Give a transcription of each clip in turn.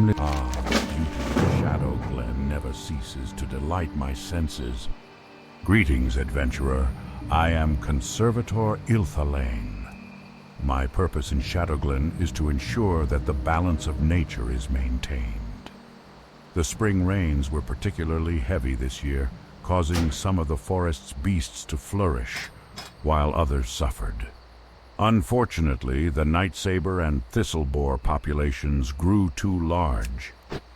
Beauty Shadow Glen never ceases to delight my senses. Greetings, adventurer. I am Conservator Ilthalane. My purpose in Shadowglen is to ensure that the balance of nature is maintained. The spring rains were particularly heavy this year, causing some of the forest's beasts to flourish, while others suffered. Unfortunately, the night saber and thistleboar populations grew too large.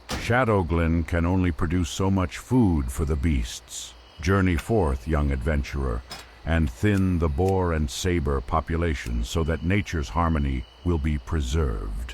Shadowglen can only produce so much food for the beasts. Journey forth, young adventurer, and thin the boar and saber populations so that nature's harmony will be preserved.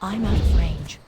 I'm out of range.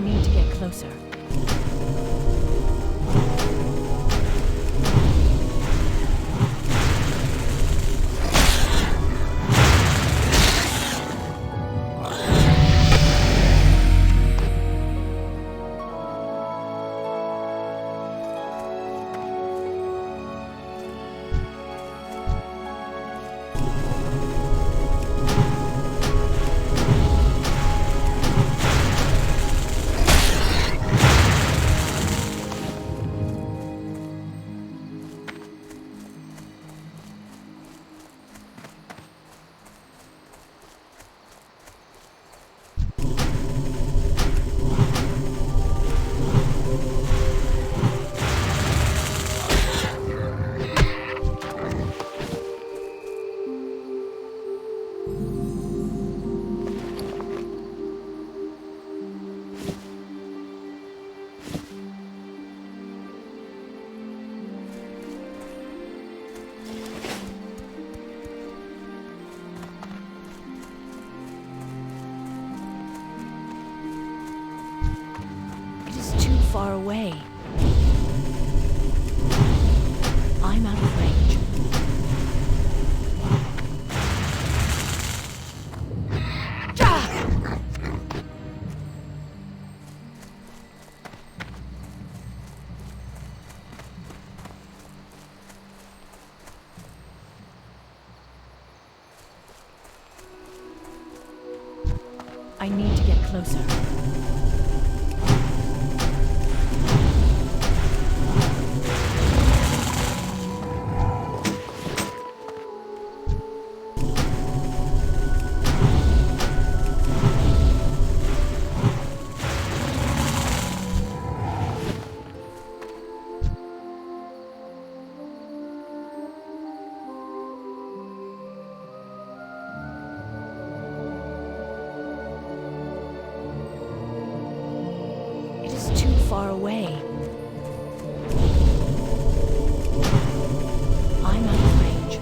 need to get closer. Far away. I'm out of range. I need to get closer. Far away. I'm out of range.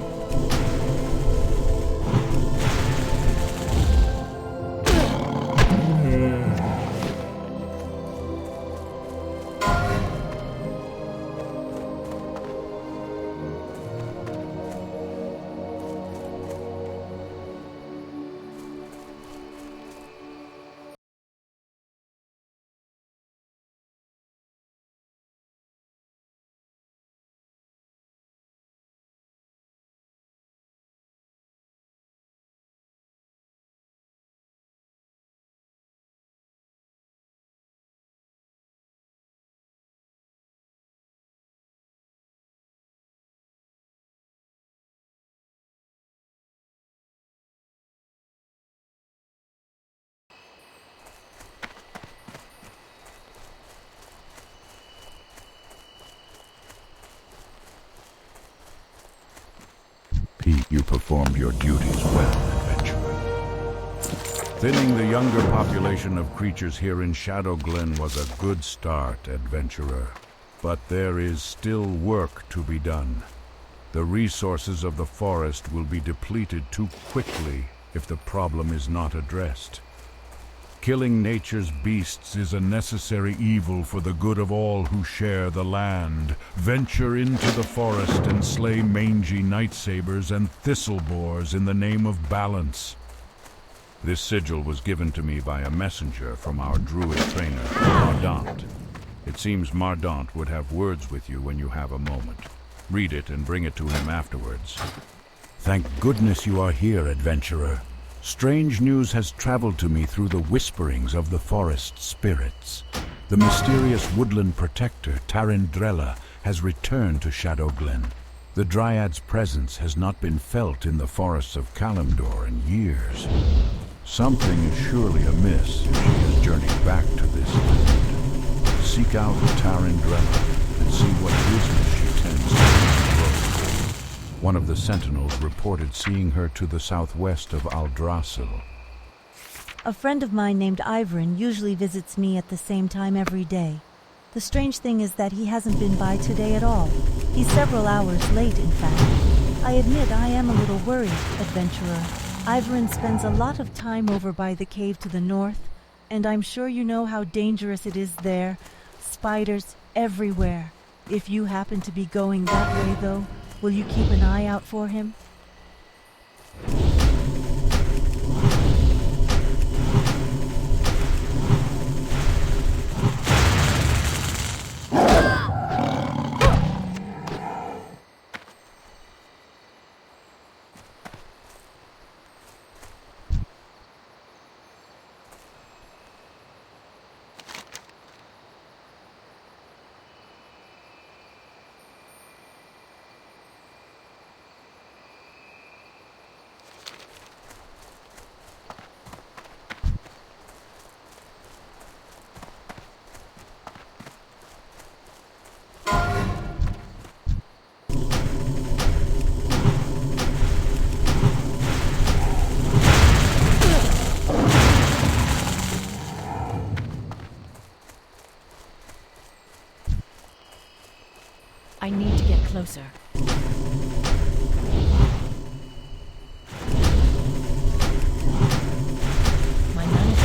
You performed your duties well, adventurer. Thinning the younger population of creatures here in Shadowglen was a good start, adventurer. But there is still work to be done. The resources of the forest will be depleted too quickly if the problem is not addressed. Killing nature's beasts is a necessary evil for the good of all who share the land. Venture into the forest and slay mangy nightsabers and thistlebores in the name of balance. This sigil was given to me by a messenger from our druid trainer, Mardant. It seems Mardant would have words with you when you have a moment. Read it and bring it to him afterwards. Thank goodness you are here, adventurer. Strange news has traveled to me through the whisperings of the forest spirits. The mysterious woodland protector, Tarindrella, has returned to Shadowglen. The Dryad's presence has not been felt in the forests of Kalimdor in years. Something is surely amiss if she has journeyed back to this land. Seek out Tarindrella and see what business she tends to. One of the sentinels reported seeing her to the southwest of Aldrassil. A friend of mine named Ivrin usually visits me at the same time every day. The strange thing is that he hasn't been by today at all. He's several hours late, in fact. I admit I am a little worried, adventurer. Ivrin spends a lot of time over by the cave to the north, And I'm sure you know how dangerous it is there. Spiders everywhere. If you happen to be going that way, though, will you keep an eye out for him? I need to get closer. My mana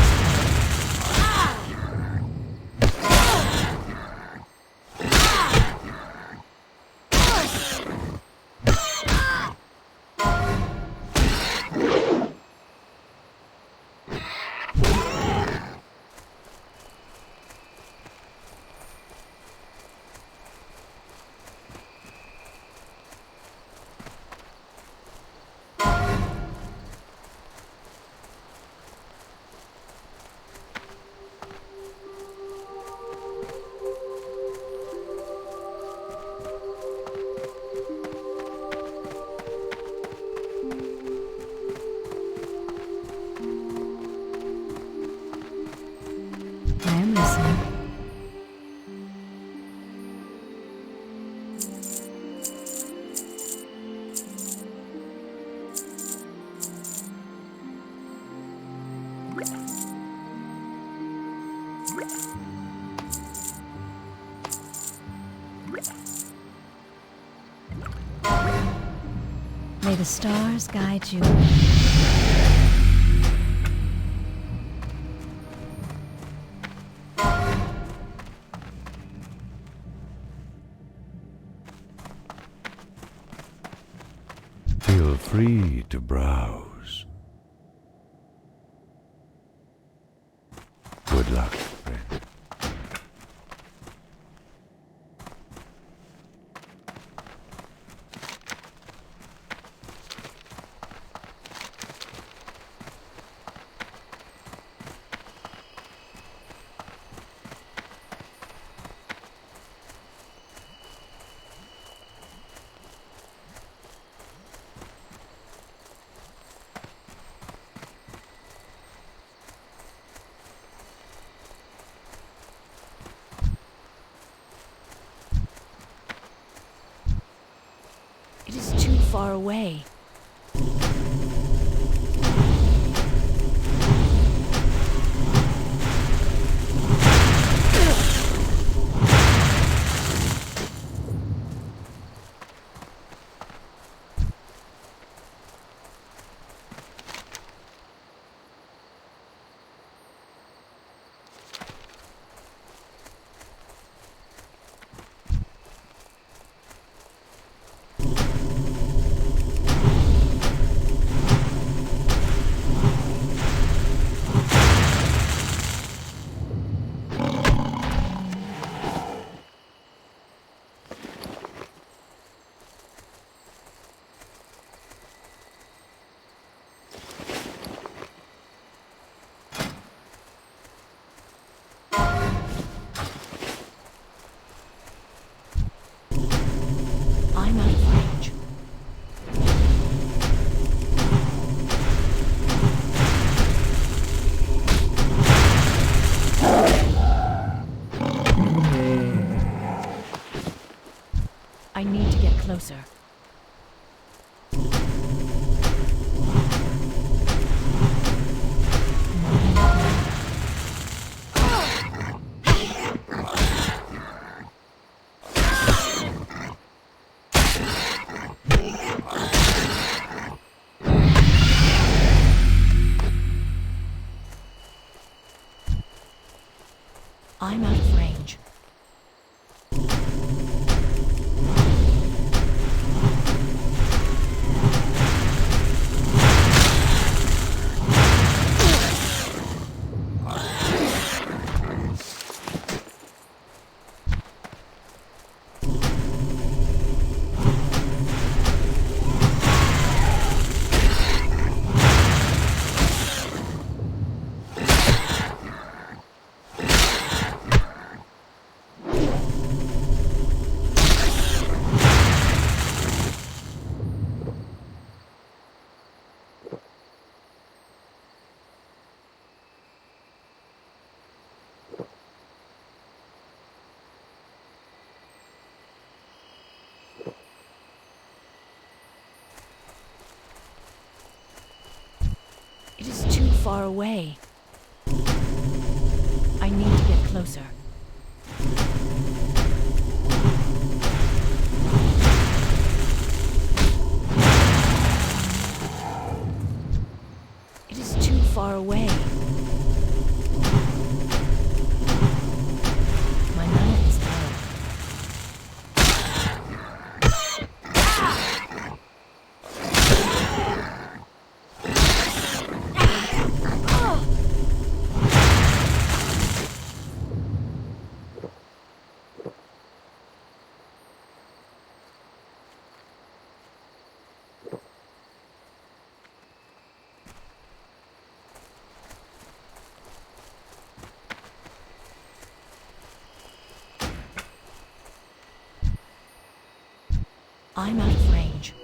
I am listening. May the stars guide you. Feel free to browse. Good luck, friend. It is too far away. I'm out of range. I need to get closer. I'm out of range. It is too far away. I need to get closer. It is too far away. My mana is low. I'm out of range.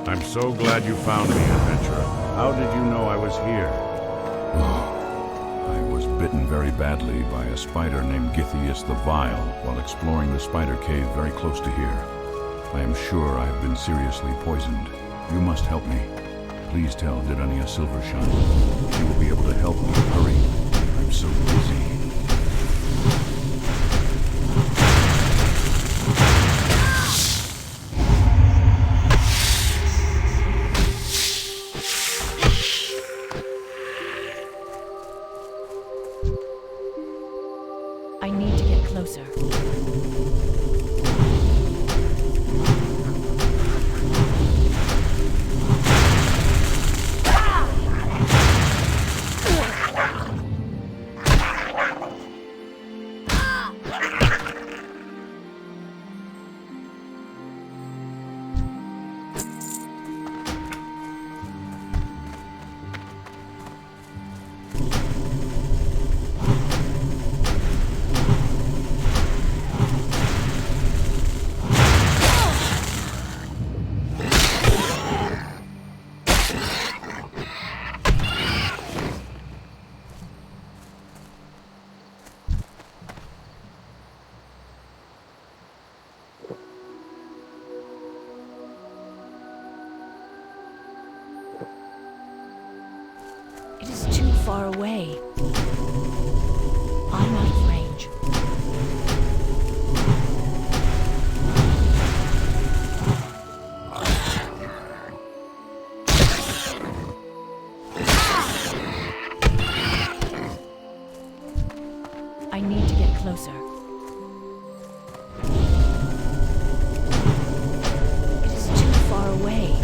I'm so glad you found me, adventurer. How did you know I was here? I was bitten very badly by a spider named Githias the Vile while exploring the spider cave very close to here. I am sure I have been seriously poisoned. You must help me. Please tell Didania Silvershine. She will be able to help me. Hurry. I'm so busy. I need to get closer. It is too far away. I'm out of range. I need to get closer. It is too far away.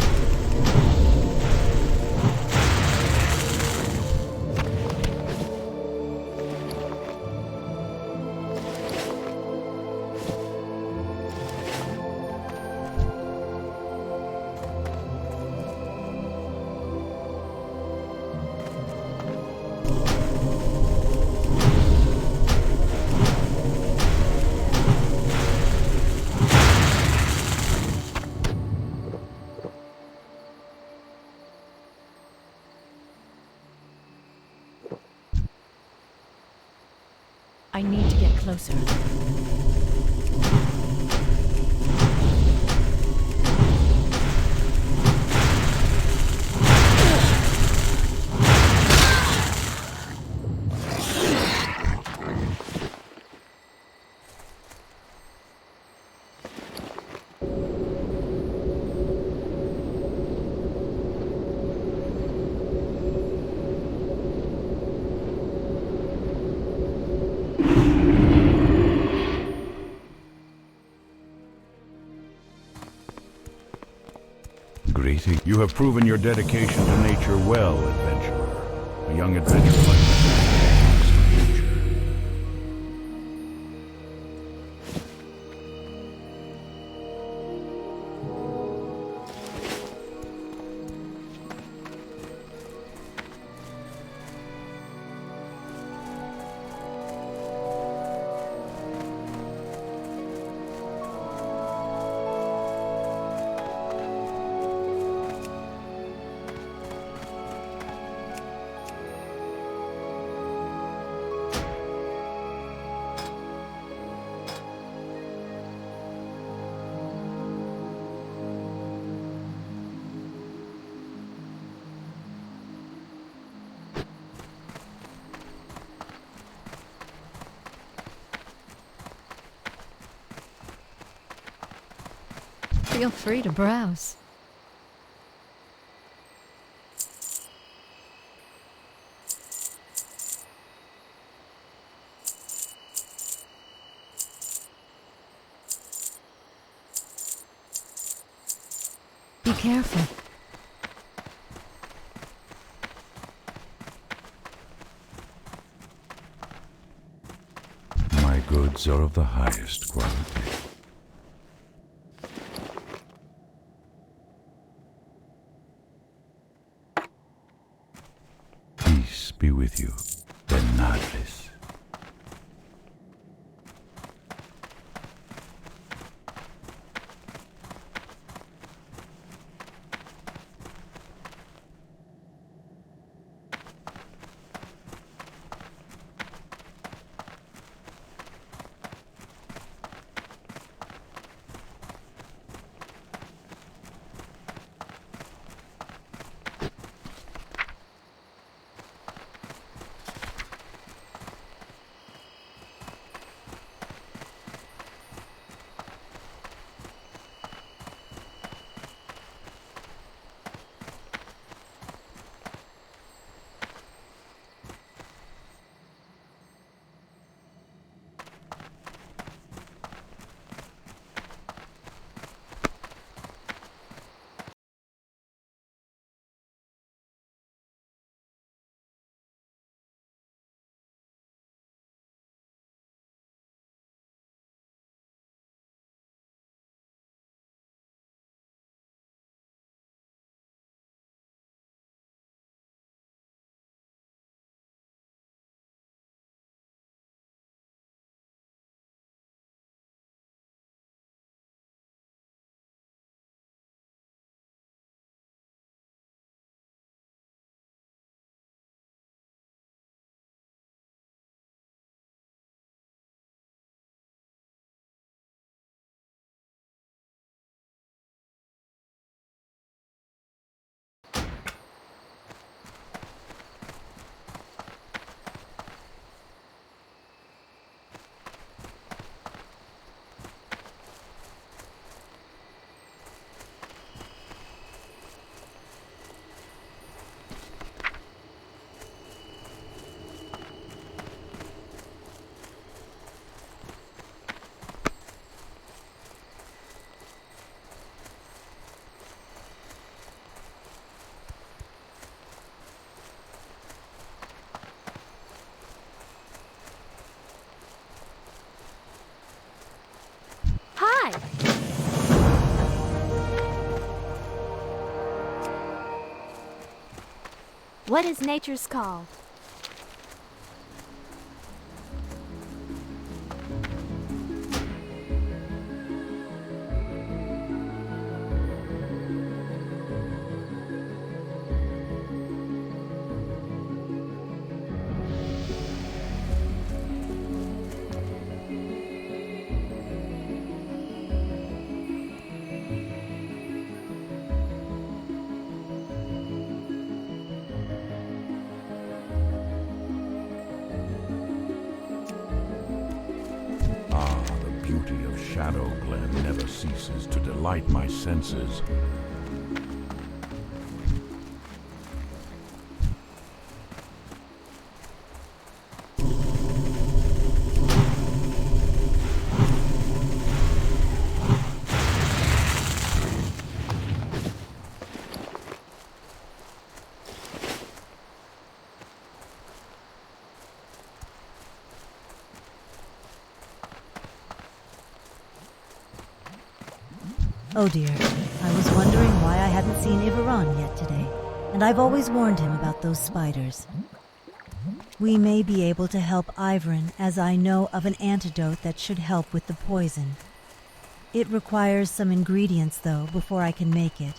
I need to get closer. Greeting. You have proven your dedication to nature well, adventurer. A young adventurer like that. Feel free to browse. Be careful. My goods are of the highest quality. Peace be with you, Benadris. What is nature's call? The beauty of Shadow Glen never ceases to delight my senses. Oh dear, I was wondering why I hadn't seen Iveron yet today, and I've always warned him about those spiders. We may be able to help Ivern, as I know of an antidote that should help with the poison. It requires some ingredients, though, before I can make it.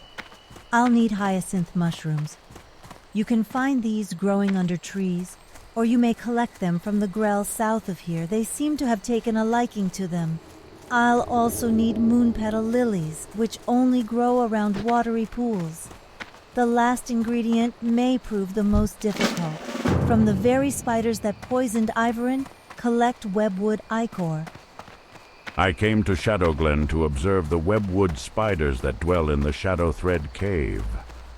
I'll need hyacinth mushrooms. You can find these growing under trees, or you may collect them from the Grell south of here. They seem to have taken a liking to them. I'll also need moonpetal lilies, which only grow around watery pools. The last ingredient may prove the most difficult. From the very spiders that poisoned Ivern, collect webwood ichor. I came to Shadow Glen to observe the webwood spiders that dwell in the Shadow Thread Cave.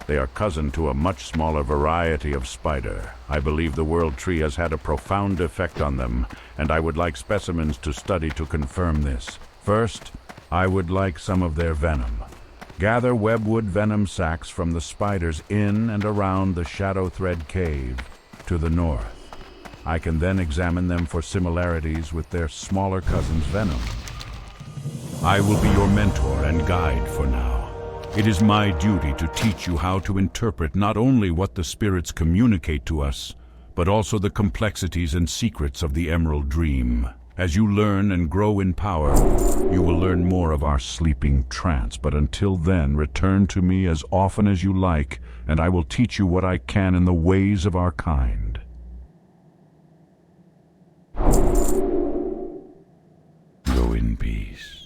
They are cousin to a much smaller variety of spider. I believe the World Tree has had a profound effect on them, and I would like specimens to study to confirm this. First, I would like some of their venom. Gather webwood venom sacs from the spiders in and around the Shadow Thread Cave to the north. I can then examine them for similarities with their smaller cousin's venom. I will be your mentor and guide for now. It is my duty to teach you how to interpret not only what the spirits communicate to us, but also the complexities and secrets of the Emerald Dream. As you learn and grow in power, you will learn more of our sleeping trance, but until then, return to me as often as you like, and I will teach you what I can in the ways of our kind. Go in peace.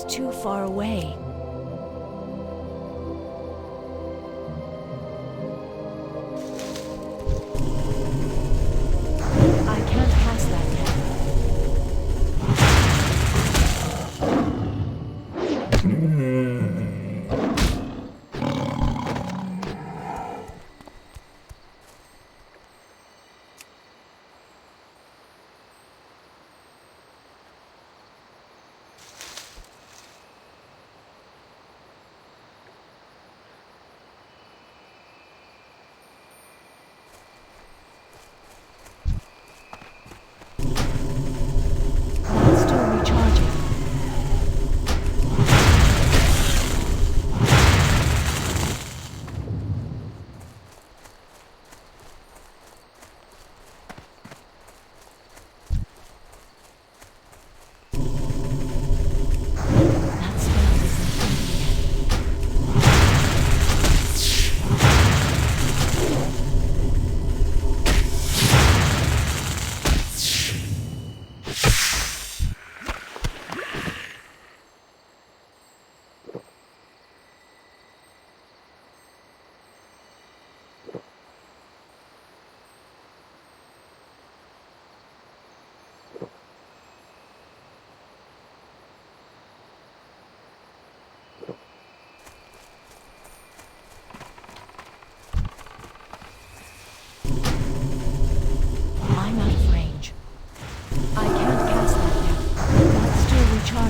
Too far away. I can't pass that yet.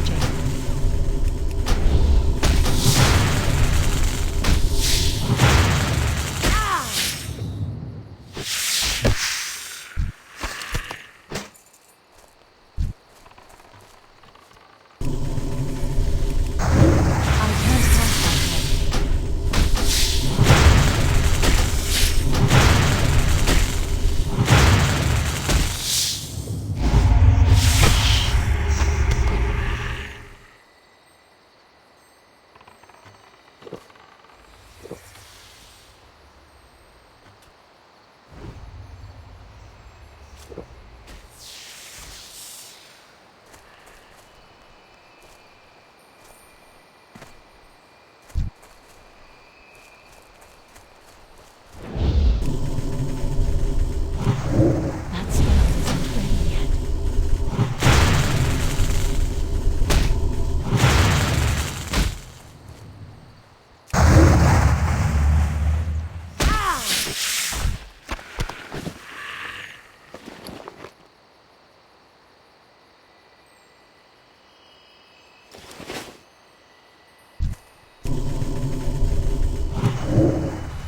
recharging. I can't pass that yet. That spell isn't ready yet.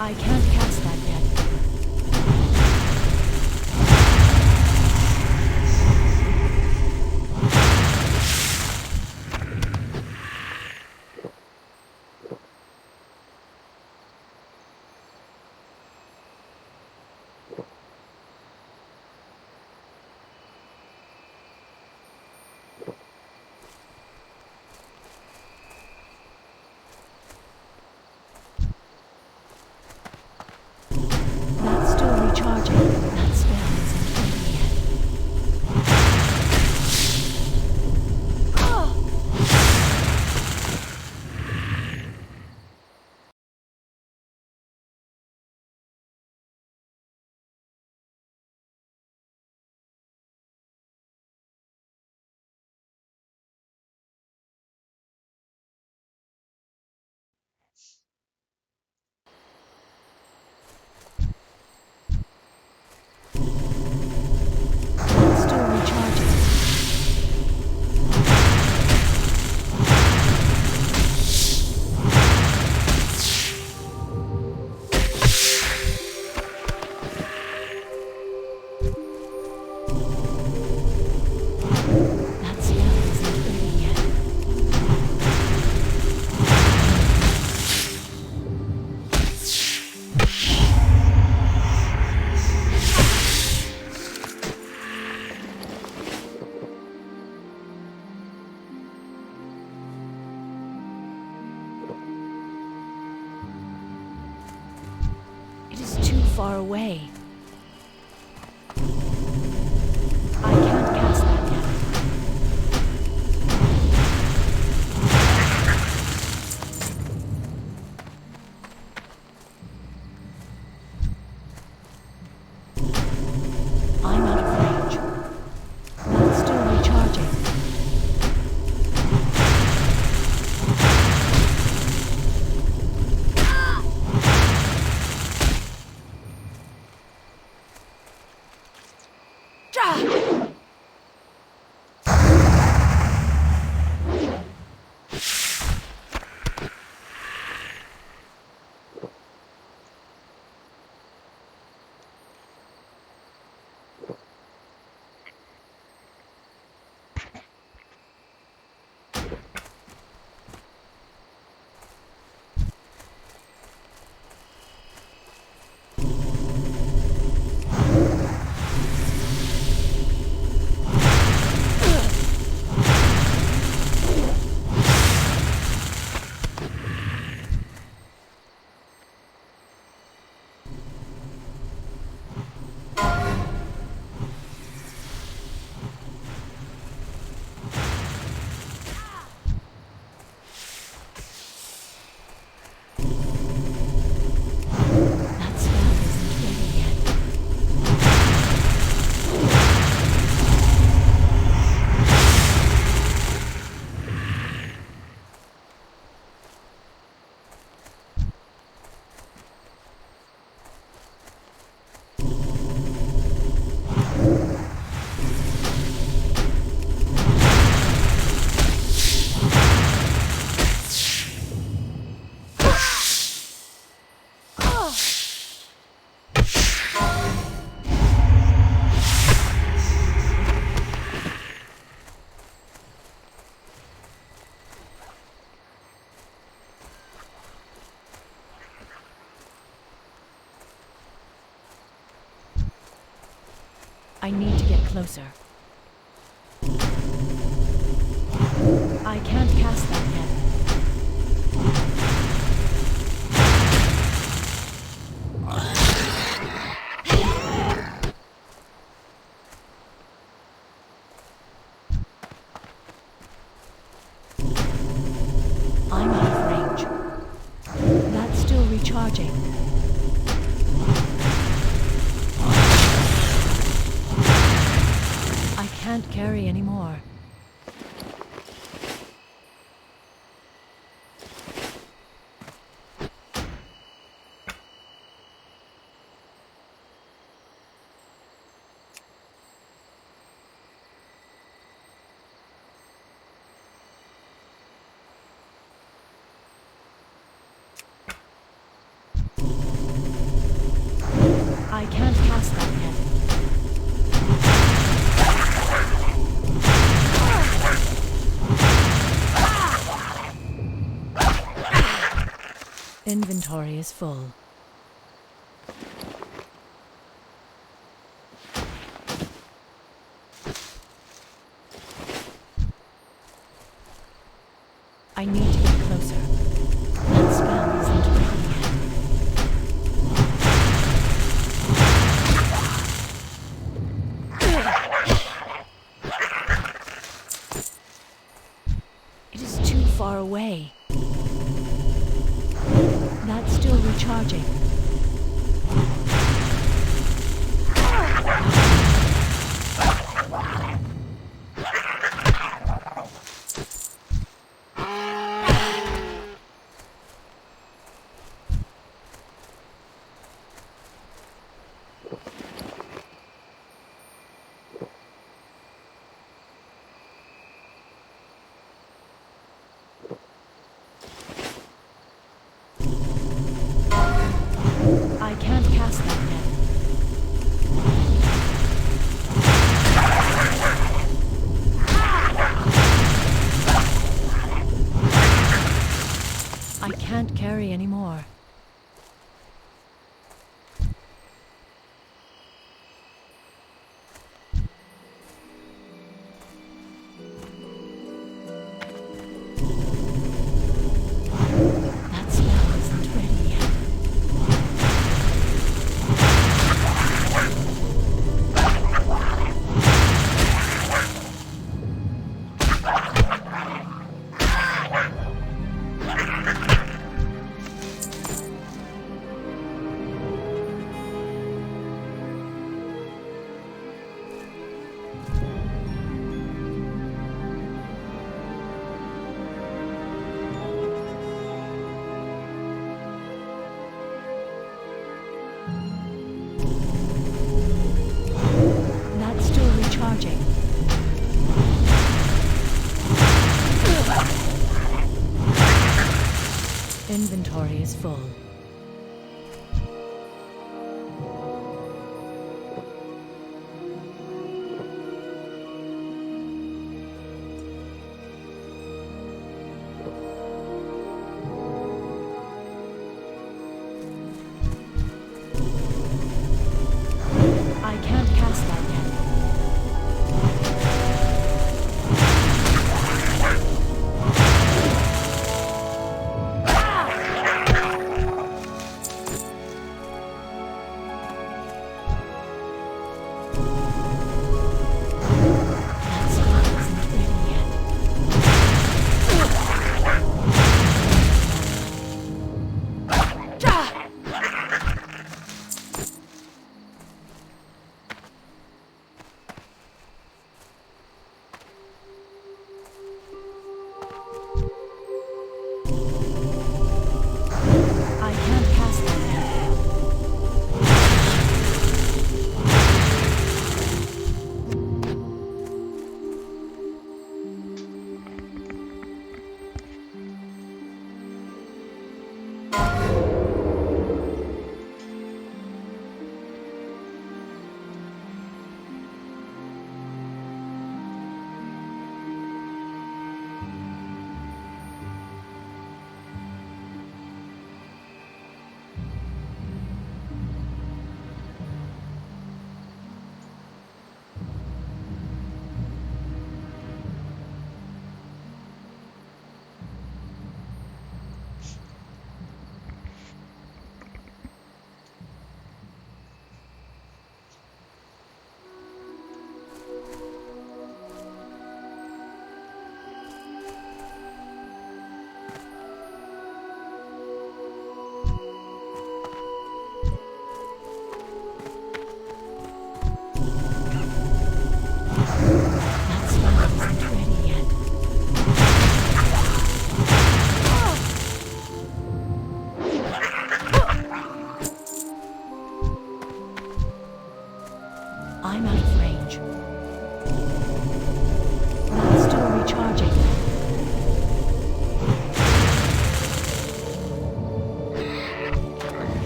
I can't cast that yet. That's still recharging. That spell isn't ready yet. That's still recharging. That spell isn't ready yet. It is too far away. I can't cast that yet. I'm out of range. That's still recharging. I need to get closer. I can't cast that yet. I'm out of range. That's still recharging. I can't carry anymore. I can't cast that yet. Inventory is full. I need to get closer. That spell isn't ready yet. It is too far away. That's still recharging. I can't cast that yet. I can't carry anymore. That spell isn't ready yet. That's still recharging. Inventory is full. I can't cast that yet.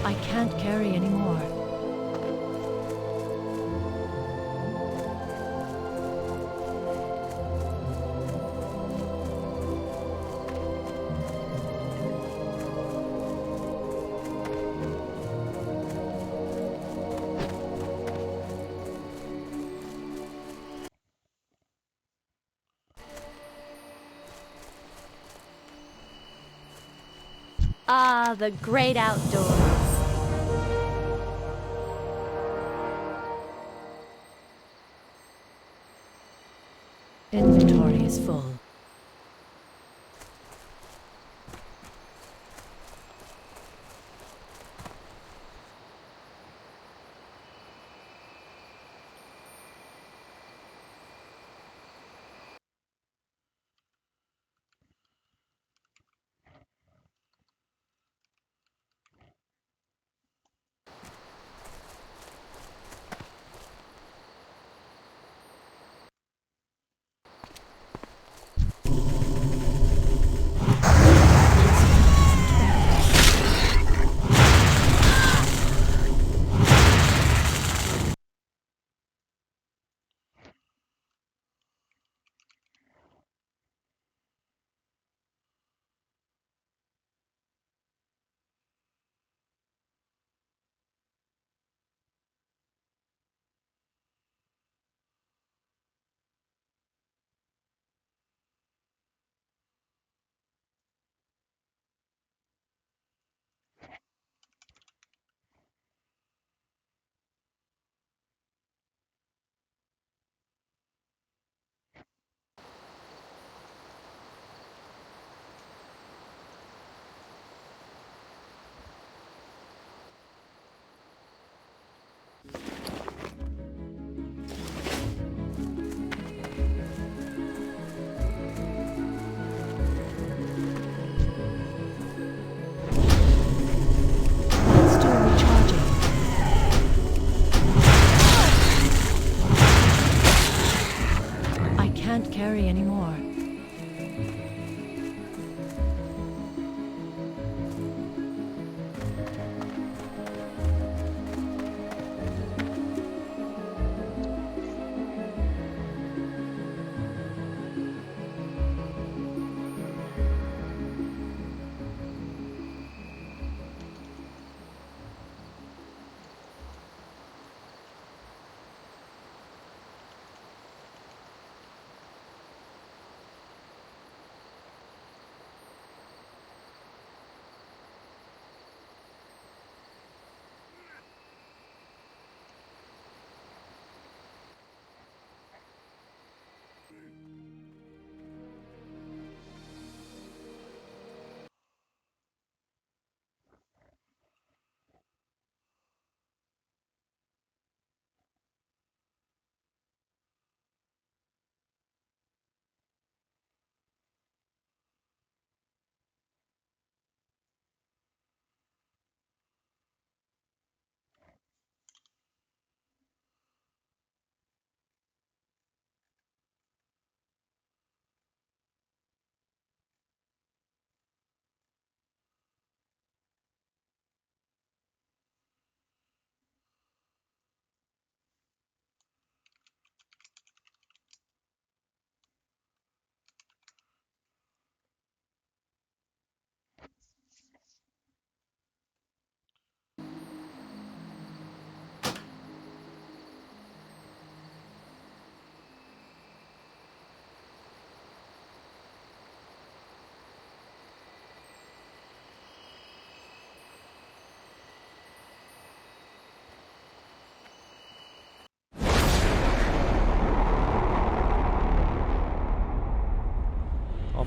I can't carry anymore. Ah, the great outdoors. Inventory is full. Still recharging. I can't carry anymore.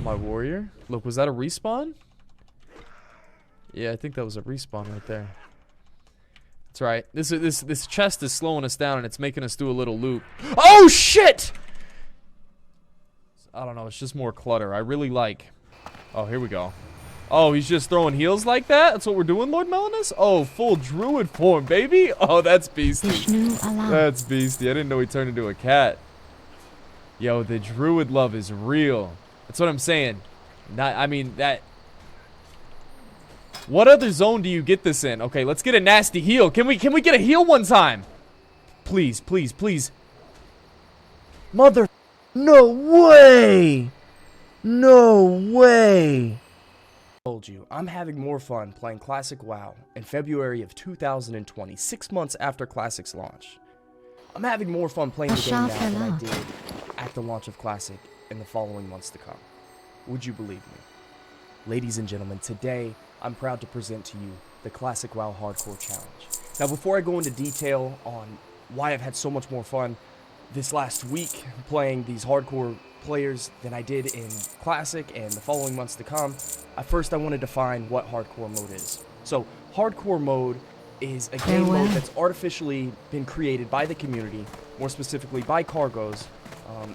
My warrior. Look, was that a respawn? Yeah, I think that was a respawn right there. That's right. This chest is slowing us down and it's making us do a little loop. Oh shit! I don't know, it's just more clutter. I really like. Oh, here we go. Oh, he's just throwing heals like that? That's what we're doing, Lord Melanus? Oh, full druid form, baby. Oh, that's beastie. That's beastie. I didn't know he turned into a cat. Yo, the druid love is real. That's what I'm saying. Not, I mean, that... What other zone do you get this in? Okay, let's get a nasty heal. Can we get a heal one time? Please, please, please. Mother... No way! No way! Told you, I'm having more fun playing Classic WoW in February of 2020, 6 months after Classic's launch. I'm having more fun playing the game now than I did at the launch of Classic in the following months to come. Would you believe me? Ladies and gentlemen, today I'm proud to present to you the Classic WoW Hardcore Challenge. Now, before I go into detail on why I've had so much more fun this last week playing these hardcore players than I did in Classic and the following months to come, first I want to define what hardcore mode is. So, hardcore mode is a game mode that's artificially been created by the community, more specifically by Cargos,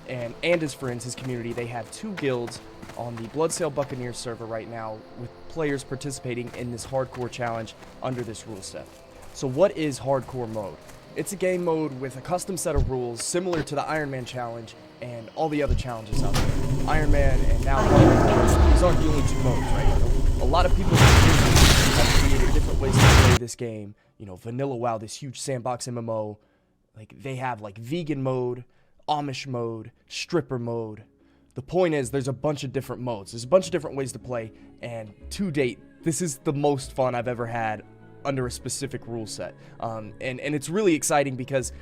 and his friends, his community. They have 2 guilds on the Bloodsail Buccaneers server right now with players participating in this hardcore challenge under this rule set. So what is hardcore mode? It's a game mode with a custom set of rules similar to the Iron Man challenge and all the other challenges out there. Iron Man and now Hardcore, these aren't the only 2 modes, right? A lot of people have created different ways to play this game. You know, Vanilla WoW, this huge sandbox MMO. Like, they have like vegan mode, Amish mode, stripper mode. The point is, there's a bunch of different modes. There's a bunch of different ways to play, and to date, this is the most fun I've ever had under a specific rule set. And it's really exciting because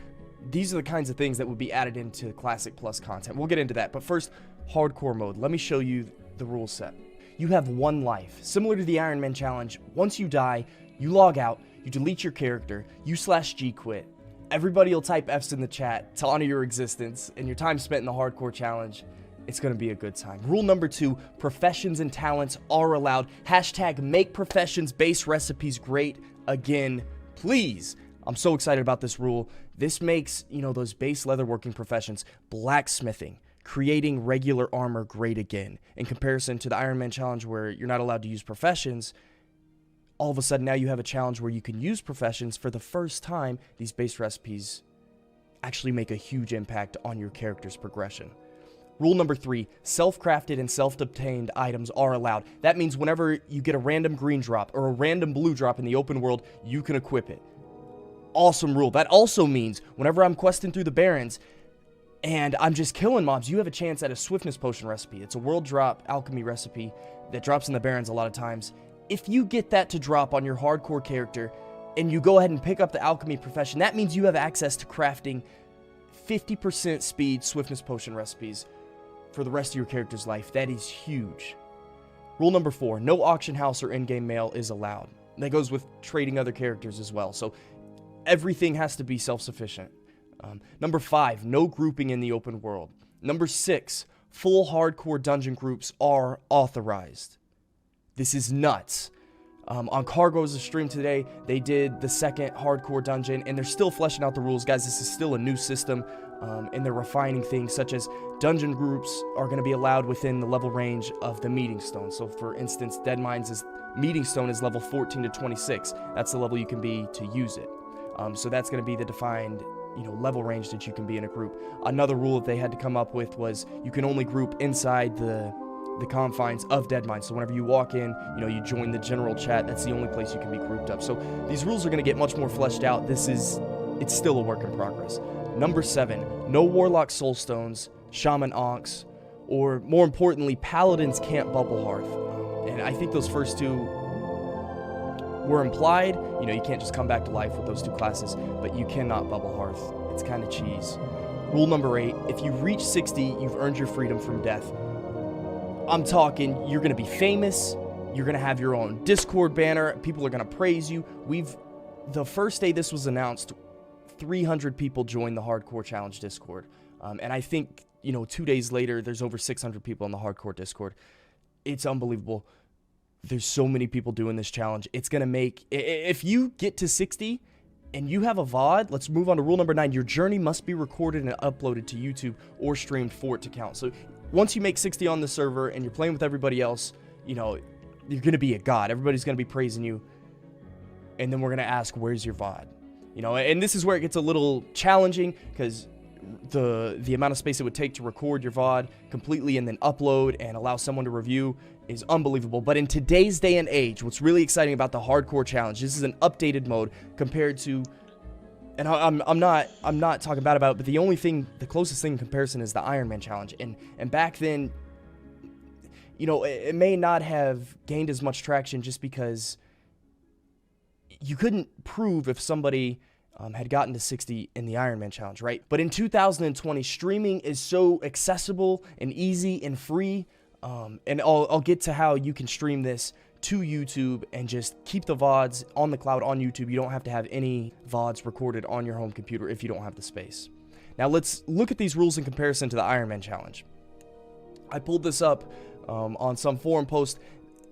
these are the kinds of things that would be added into Classic Plus content. We'll get into that, but first, hardcore mode. Let me show you the rule set. You have 1 life. Similar to the Iron Man challenge, once you die, you log out, you delete your character, you /G quit. Everybody will type F's in the chat to honor your existence and your time spent in the hardcore challenge. It's going to be a good time. Rule number 2, professions and talents are allowed. # make professions base recipes great again, please. I'm so excited about this rule. This makes, you know, those base leatherworking professions, blacksmithing, creating regular armor great again. In comparison to the Iron Man challenge where you're not allowed to use professions, all of a sudden now you have a challenge where you can use professions for the first time. These base recipes actually make a huge impact on your character's progression. Rule number 3, self-crafted and self-obtained items are allowed. That means whenever you get a random green drop or a random blue drop in the open world, you can equip it. Awesome rule. That also means whenever I'm questing through the Barrens and I'm just killing mobs, you have a chance at a swiftness potion recipe. It's a world drop alchemy recipe that drops in the Barrens a lot of times. If you get that to drop on your hardcore character and you go ahead and pick up the alchemy profession, that means you have access to crafting 50% speed swiftness potion recipes for the rest of your character's life. That is huge. Rule number 4, no auction house or in-game mail is allowed. That goes with trading other characters as well. So everything has to be self-sufficient. Number 5, no grouping in the open world. Number 6, full hardcore dungeon groups are authorized. This is nuts. On Cargo's stream today, they did the second hardcore dungeon, and they're still fleshing out the rules. Guys, this is still a new system, and they're refining things such as dungeon groups are going to be allowed within the level range of the meeting stone. So, for instance, Deadmines' meeting stone is level 14 to 26. That's the level you can be to use it. So that's going to be the defined, you know, level range that you can be in a group. Another rule that they had to come up with was you can only group inside the confines of Deadmines. So whenever you walk in, you know, you join the general chat. That's the only place you can be grouped up. So these rules are going to get much more fleshed out. It's still a work in progress. Number 7, no Warlock Soulstones, Shaman Onks, or more importantly, Paladins can't Bubble Hearth. And I think those first 2 were implied. You know, you can't just come back to life with those 2 classes, but you cannot Bubble Hearth. It's kind of cheese. Rule number 8, if you reach 60, you've earned your freedom from death. I'm talking, you're going to be famous, you're going to have your own Discord banner, people are going to praise you. The first day this was announced, 300 people joined the Hardcore Challenge Discord. And I think, you know, 2 days later, there's over 600 people in the Hardcore Discord. It's unbelievable. There's so many people doing this challenge. It's going to make, if you get to 60 and you have a VOD, let's move on to rule number 9. Your journey must be recorded and uploaded to YouTube or streamed for it to count. So once you make 60 on the server and you're playing with everybody else, you know, you're going to be a god. Everybody's going to be praising you. And then we're going to ask, where's your VOD? You know, and this is where it gets a little challenging because the amount of space it would take to record your VOD completely and then upload and allow someone to review is unbelievable. But in today's day and age, what's really exciting about the hardcore challenge, this is an updated mode compared to, and I'm not talking bad about it, but the closest thing in comparison is the Iron Man challenge. And back then, you know, it may not have gained as much traction just because you couldn't prove if somebody had gotten to 60 in the Iron Man challenge, right? But in 2020, streaming is so accessible and easy and free. And I'll get to how you can stream this to YouTube and just keep the VODs on the cloud on YouTube. You don't have to have any VODs recorded on your home computer if you don't have the space. Now let's look at these rules in comparison to the Iron Man challenge. I pulled this up on some forum post.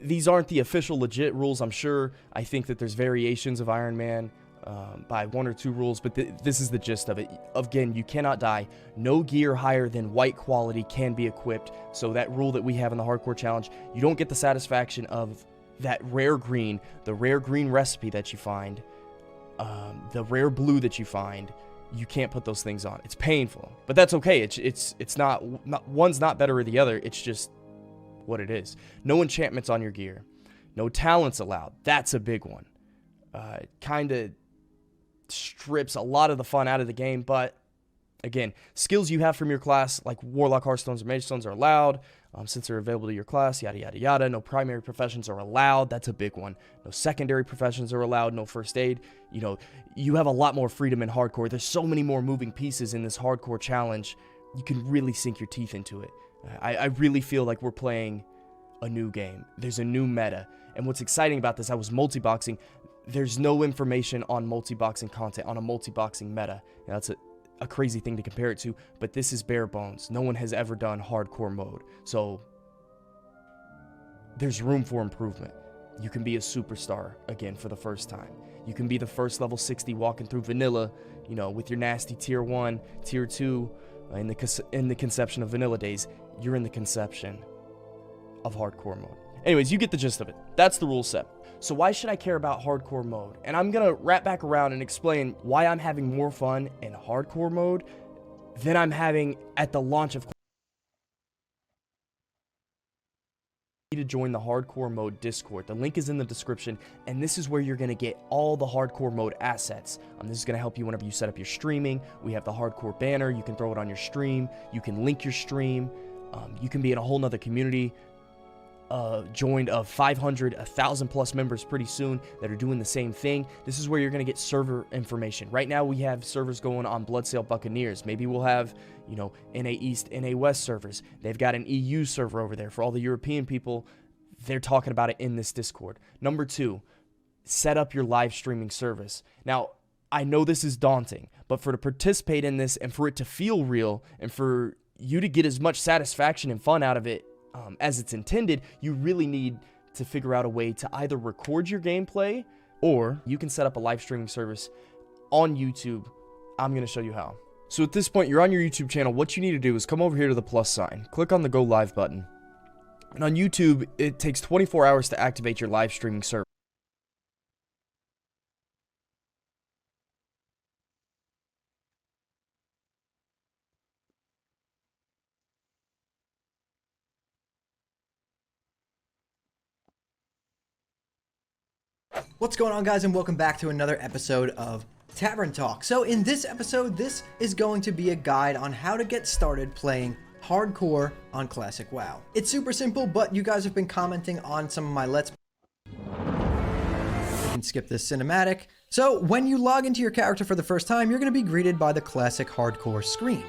These aren't the official legit rules, I'm sure. I think that there's variations of Iron Man by 1 or 2 rules, but this is the gist of it. Again, you cannot die. No gear higher than white quality can be equipped. So that rule that we have in the hardcore challenge, you don't get the satisfaction of that rare green, the rare green recipe that you find, the rare blue that you find. You can't put those things on. It's painful, but that's okay. It's not one's not better or the other. It's just what it is. No enchantments on your gear. No talents allowed. That's a big one. Kind of strips a lot of the fun out of the game, but again, skills you have from your class, like Warlock, Hearthstones, or Mage Stones, are allowed since they're available to your class, yada, yada, yada. No primary professions are allowed. That's a big one. No secondary professions are allowed. No first aid. You know, you have a lot more freedom in hardcore. There's so many more moving pieces in this hardcore challenge. You can really sink your teeth into it. I really feel like we're playing a new game. There's a new meta. And what's exciting about this, I was multi-boxing. There's no information on multi-boxing content, on a multi-boxing meta. Now, that's a crazy thing to compare it to, but this is bare bones. No one has ever done hardcore mode. So there's room for improvement. You can be a superstar again for the first time. You can be the first level 60 walking through vanilla, you know, with your nasty tier 1, tier 2, in the conception of vanilla days. You're in the conception of hardcore mode. Anyways, you get the gist of it. That's the rule set. So why should I care about hardcore mode? And I'm going to wrap back around and explain why I'm having more fun in hardcore mode than I'm having at the launch of... to join the hardcore mode Discord. The link is in the description, and this is where you're going to get all the hardcore mode assets. This is going to help you whenever you set up your streaming. We have the hardcore banner. You can throw it on your stream. You can link your stream. You can be in a whole nother community joined of 500, 1,000 plus members pretty soon that are doing the same thing. This is where you're going to get server information. Right now we have servers going on Bloodsail Buccaneers. Maybe we'll have, you know, NA East, NA West servers. They've got an EU server over there for all the European people. They're talking about it in this Discord. Number 2, set up your live streaming service. Now, I know this is daunting, but to participate in this and for it to feel real and for you to get as much satisfaction and fun out of it as it's intended, you really need to figure out a way to either record your gameplay or you can set up a live streaming service on YouTube. I'm going to show you how. So at this point, you're on your YouTube channel. What you need to do is come over here to the plus sign, click on the go live button. And on YouTube, it takes 24 hours to activate your live streaming service. What's going on, guys, and welcome back to another episode of Tavern Talk. So in this episode, this is going to be a guide on how to get started playing hardcore on Classic WoW. It's super simple, but you guys have been commenting on some of my Let's You can skip this cinematic. So when you log into your character for the first time, you're going to be greeted by the Classic Hardcore screen.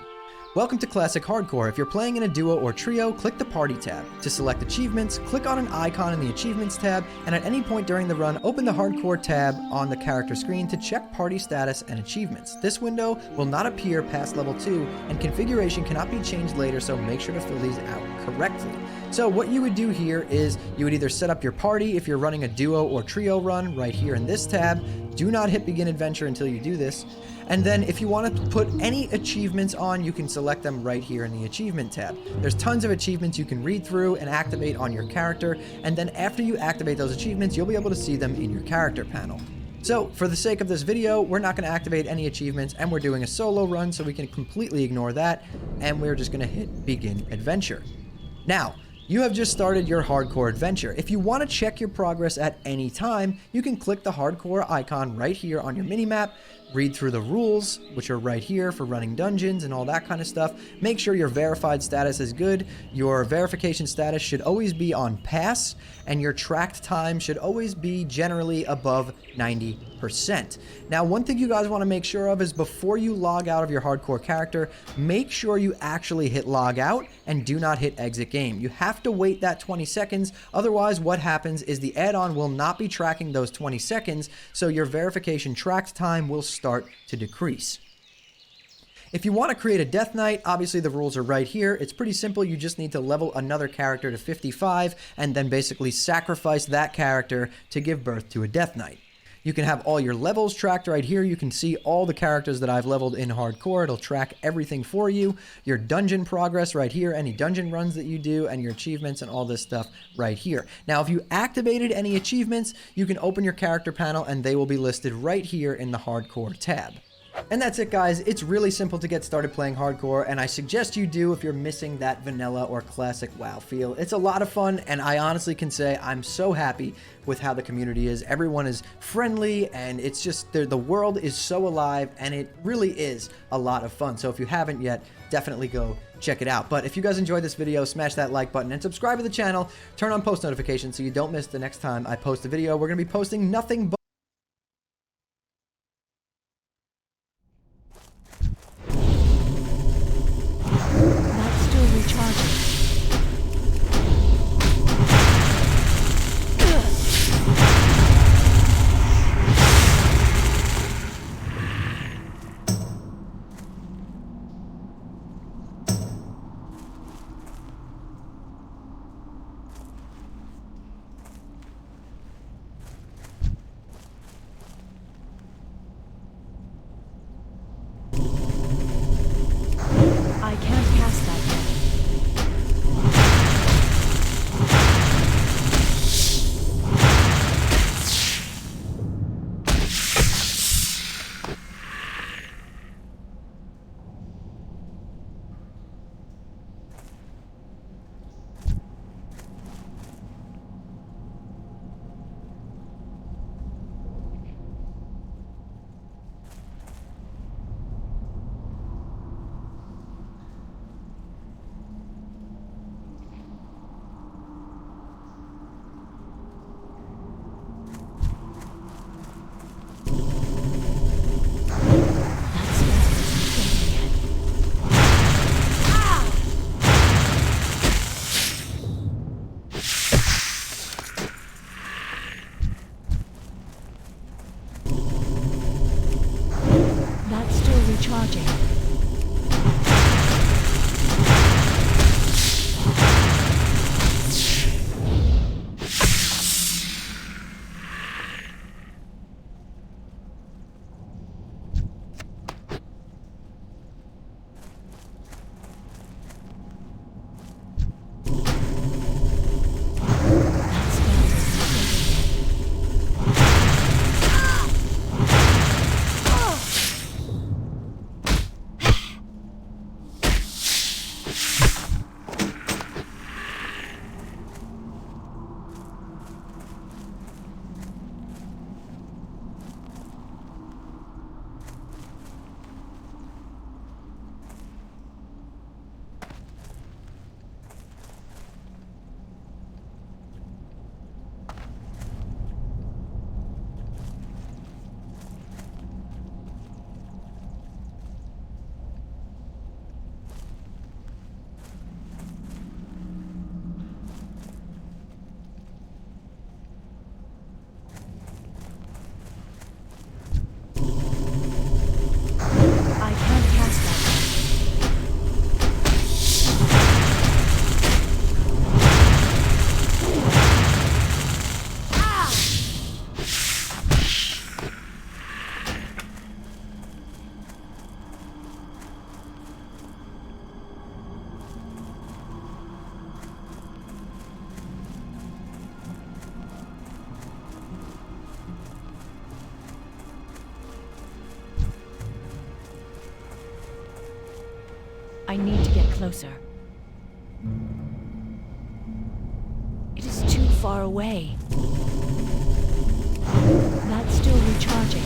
Welcome to Classic Hardcore. If you're playing in a duo or trio, click the Party tab. To select achievements, click on an icon in the Achievements tab, and at any point during the run, open the Hardcore tab on the character screen to check party status and achievements. This window will not appear past level 2, and configuration cannot be changed later, so make sure to fill these out correctly. So what you would do here is you would either set up your party if you're running a duo or trio run right here in this tab. Do not hit begin adventure until you do this. And then if you want to put any achievements on, you can select them right here in the achievement tab. There's tons of achievements you can read through and activate on your character. And then after you activate those achievements, you'll be able to see them in your character panel. So for the sake of this video, we're not going to activate any achievements, and we're doing a solo run, so we can completely ignore that. And we're just going to hit begin adventure. Now, You have just started your hardcore adventure. If you want to check your progress at any time, you can click the hardcore icon right here on your minimap, read through the rules, which are right here for running dungeons and all that kind of stuff. Make sure your verified status is good. Your verification status should always be on pass, and your tracked time should always be generally above 90%. Now, one thing you guys want to make sure of is before you log out of your hardcore character, make sure you actually hit log out and do not hit exit game. You have to wait that 20 seconds. Otherwise, what happens is the add-on will not be tracking those 20 seconds, so your verification tracked time will start to decrease. If you want to create a Death Knight, obviously the rules are right here. It's pretty simple. You just need to level another character to 55 and then basically sacrifice that character to give birth to a Death Knight. You can have all your levels tracked right here. You can see all the characters that I've leveled in hardcore. It'll track everything for you. Your dungeon progress right here, any dungeon runs that you do, and your achievements and all this stuff right here. Now, if you activated any achievements, you can open your character panel and they will be listed right here in the hardcore tab. And that's it, guys. It's really simple to get started playing hardcore, and I suggest you do if you're missing that vanilla or classic WoW feel. It's a lot of fun, and I honestly can say I'm so happy with how the community is. Everyone is friendly, and it's just the world is so alive, and it really is a lot of fun. So if you haven't yet, definitely go check it out. But if you guys enjoyed this video, smash that like button and subscribe to the channel. Turn on post notifications so you don't miss the next time I post a video. We're going to be posting nothing but recharging. I need to get closer. far away. That's still recharging.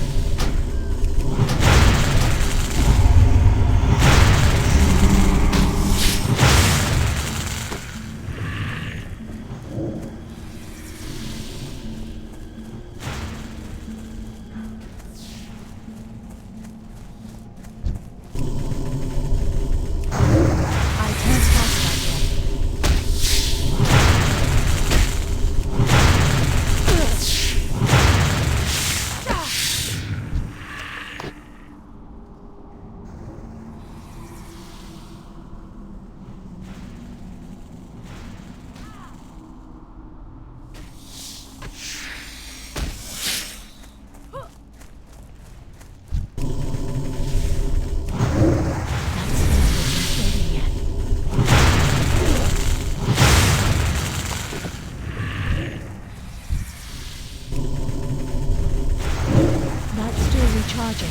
Recharging.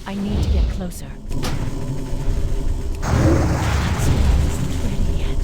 I need to get closer. That spell isn't ready yet.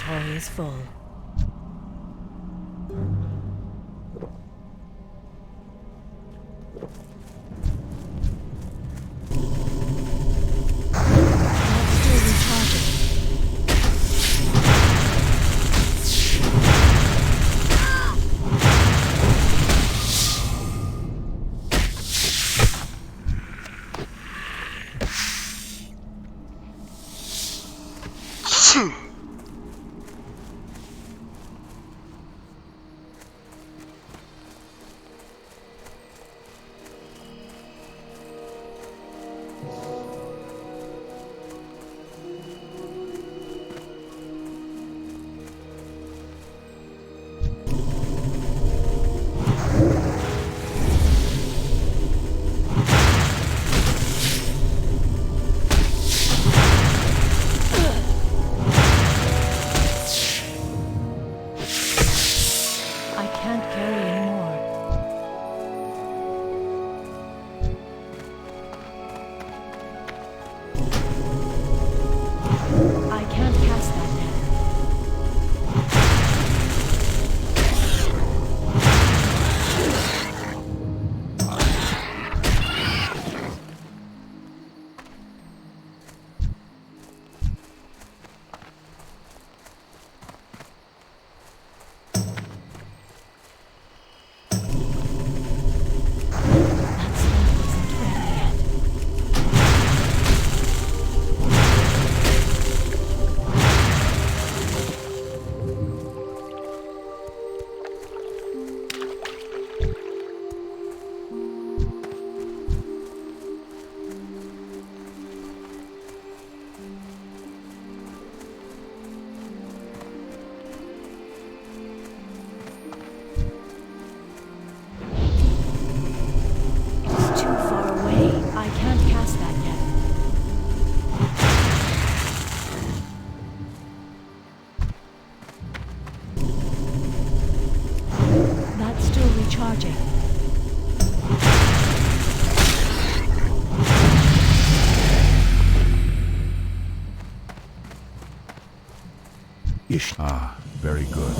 inventory is full. That's still recharging. I can't carry anymore. I can't cast that net. That spell isn't ready yet. It's too far away. I can't cast that yet. That's still recharging. Ah, very good.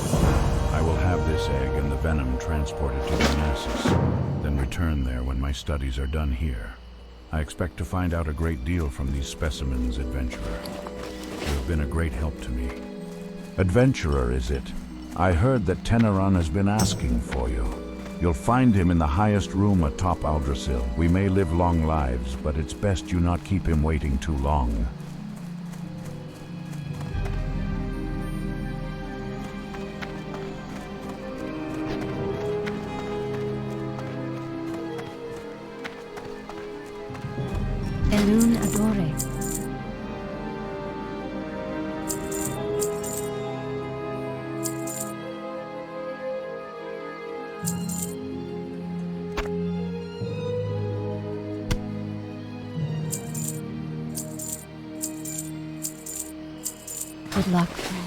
I will have this egg and the venom transported to Darnassus, then return there when my studies are done here. I expect to find out a great deal from these specimens, Adventurer. You have been a great help to me. Adventurer, is it? I heard that Teneron has been asking for you. You'll find him in the highest room atop Aldrasil. We may live long lives, but it's best you not keep him waiting too long. Elune Adore. Good luck, friend.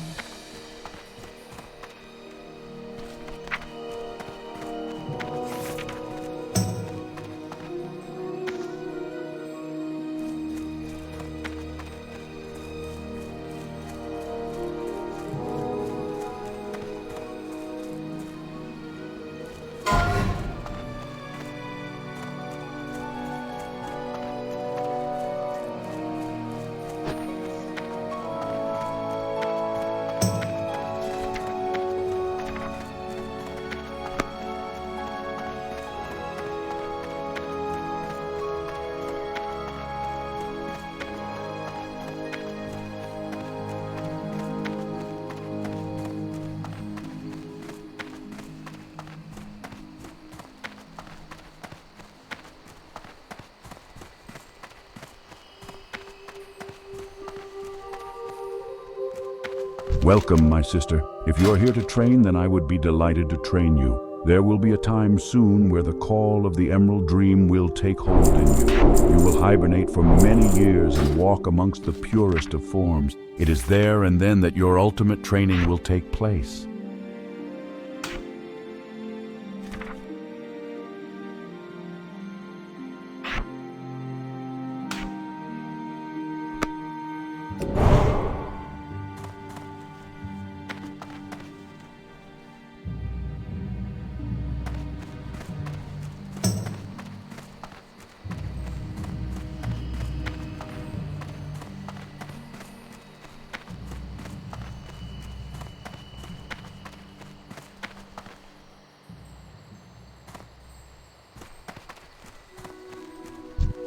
Welcome, my sister. If you're here to train, then I would be delighted to train you. There will be a time soon where the call of the Emerald Dream will take hold in you. You will hibernate for many years and walk amongst the purest of forms. It is there and then that your ultimate training will take place.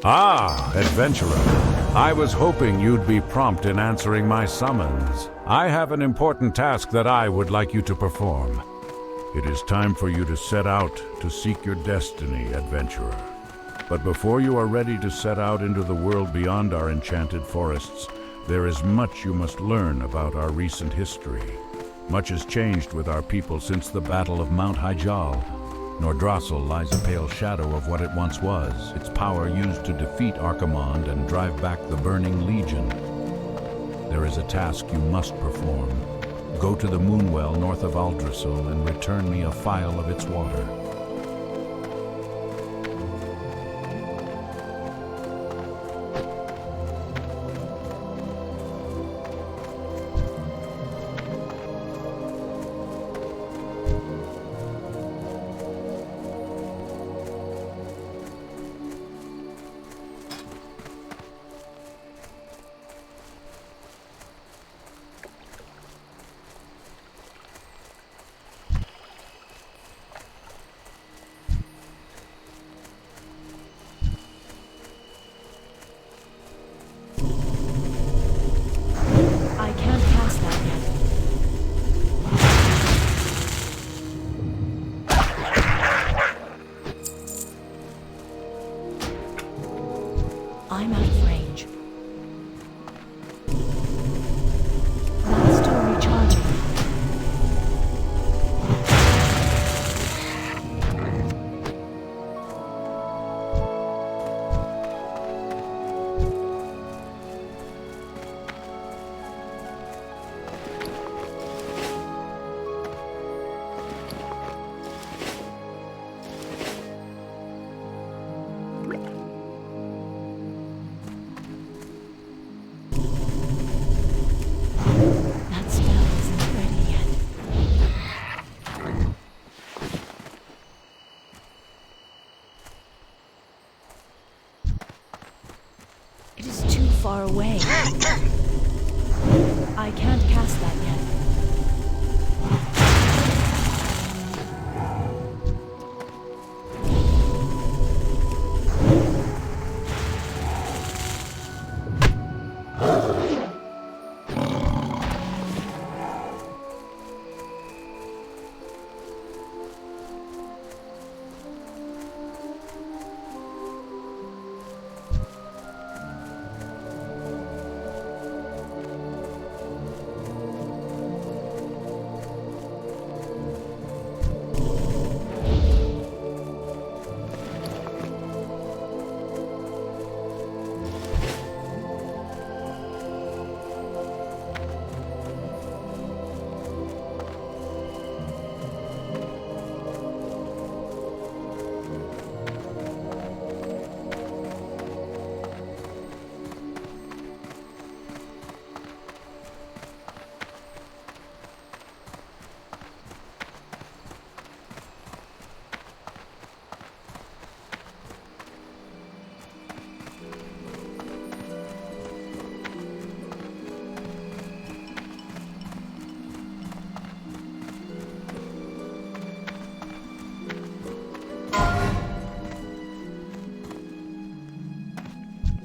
Ah, adventurer. I was hoping you'd be prompt in answering my summons. I have an important task that I would like you to perform. It is time for you to set out to seek your destiny, adventurer. But before you are ready to set out into the world beyond our enchanted forests, there is much you must learn about our recent history. Much has changed with our people since the Battle of Mount Hyjal. Nordrassil lies a pale shadow of what it once was, its power used to defeat Archimonde and drive back the Burning Legion. There is a task you must perform. Go to the Moonwell north of Aldrassil and return me a phial of its water. I can't cast that yet. I'm out of range. That's still recharging. That spell isn't ready yet. It is too far away. I can't cast that yet.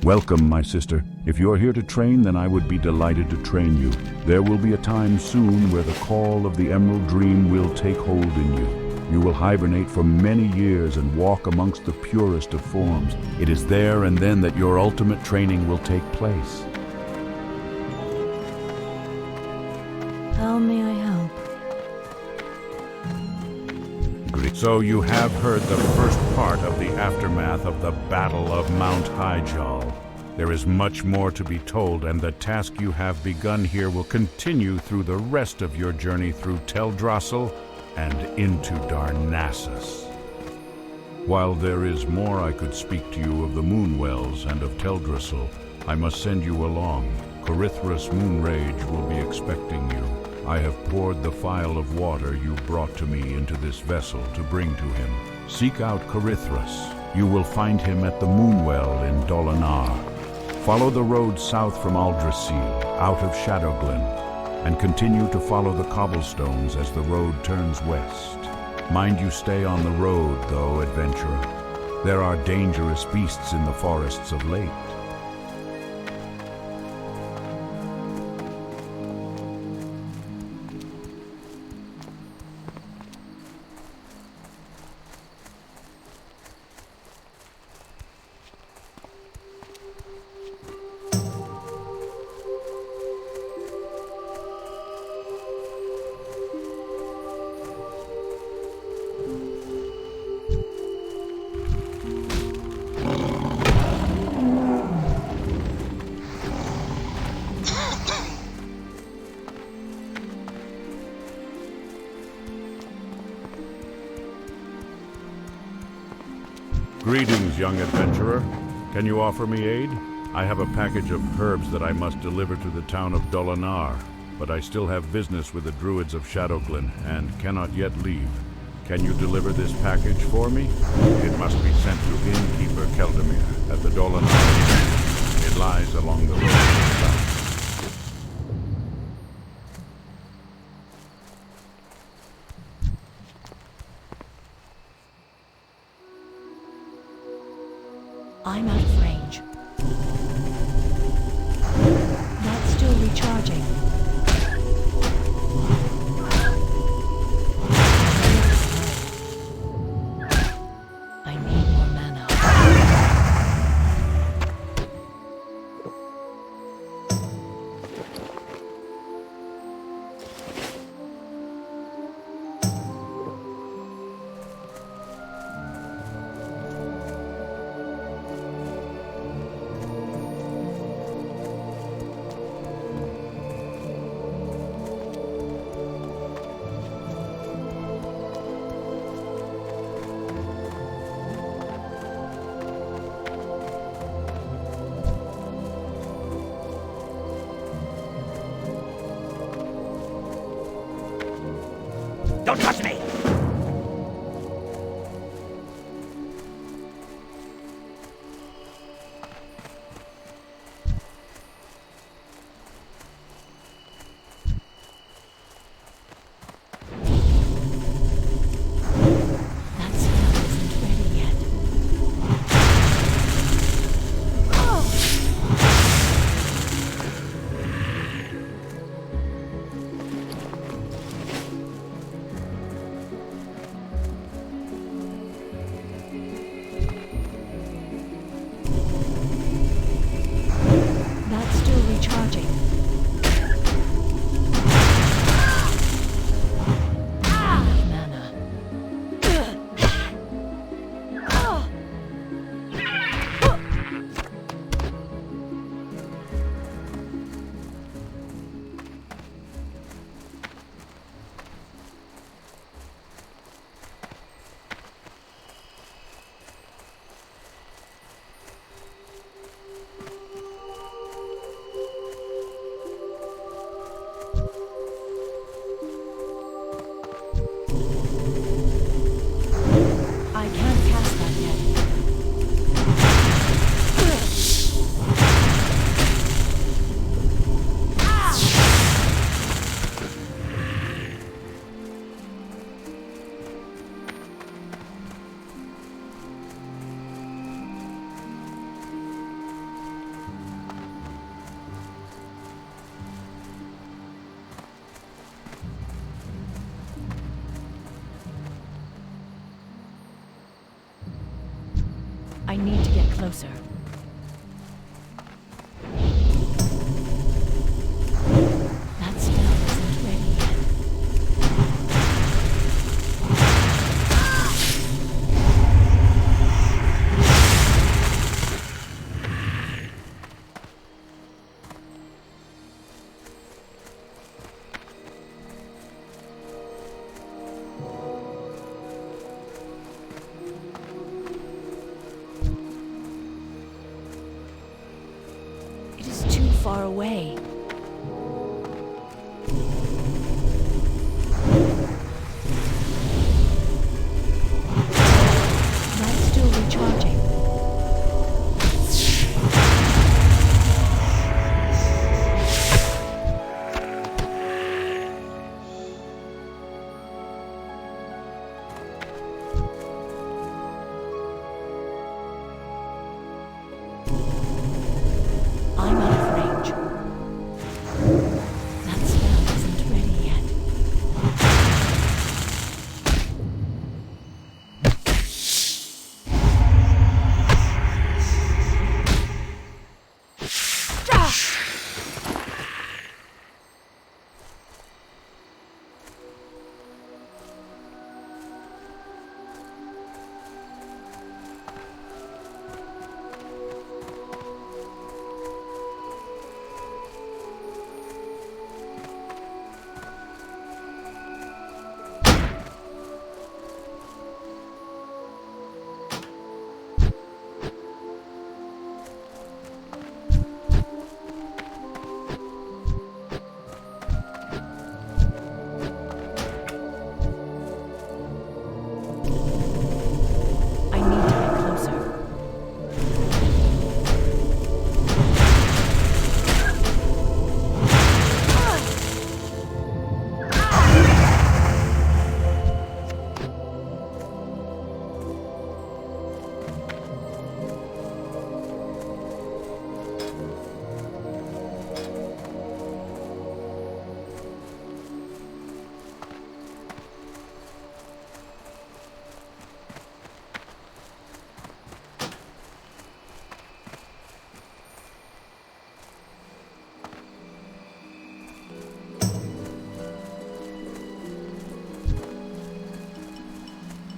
Welcome, my sister. If you're here to train, then I would be delighted to train you. There will be a time soon where the call of the Emerald Dream will take hold in you. You will hibernate for many years and walk amongst the purest of forms. It is there and then that your ultimate training will take place. How may I help? So you have heard the first part of the aftermath of the Battle of Mount Hyjal. There is much more to be told, and the task you have begun here will continue through the rest of your journey through Teldrassil and into Darnassus. While there is more I could speak to you of the Moonwells and of Teldrassil, I must send you along. Corithra's Moonrage will be expecting you. I have poured the phial of water you brought to me into this vessel to bring to him. Seek out Corithras. You will find him at the Moonwell in Dolinar. Follow the road south from Aldrassil, out of Shadowglen, and continue to follow the cobblestones as the road turns west. Mind you stay on the road, though, adventurer. There are dangerous beasts in the forests of late. Greetings, young adventurer. Can you offer me aid? I have a package of herbs that I must deliver to the town of Dolinar, but I still have business with the druids of Shadowglen and cannot yet leave. Can you deliver this package for me? It must be sent to innkeeper Keldemir at the Dolinar. It lies along the road. I'm out of range. That's still recharging. I need more mana. Don't touch me! That spell isn't ready yet. That's still recharging. Mana. I can't cast that yet. I need to get closer. That spell isn't ready yet. It is too far away. That's still recharging.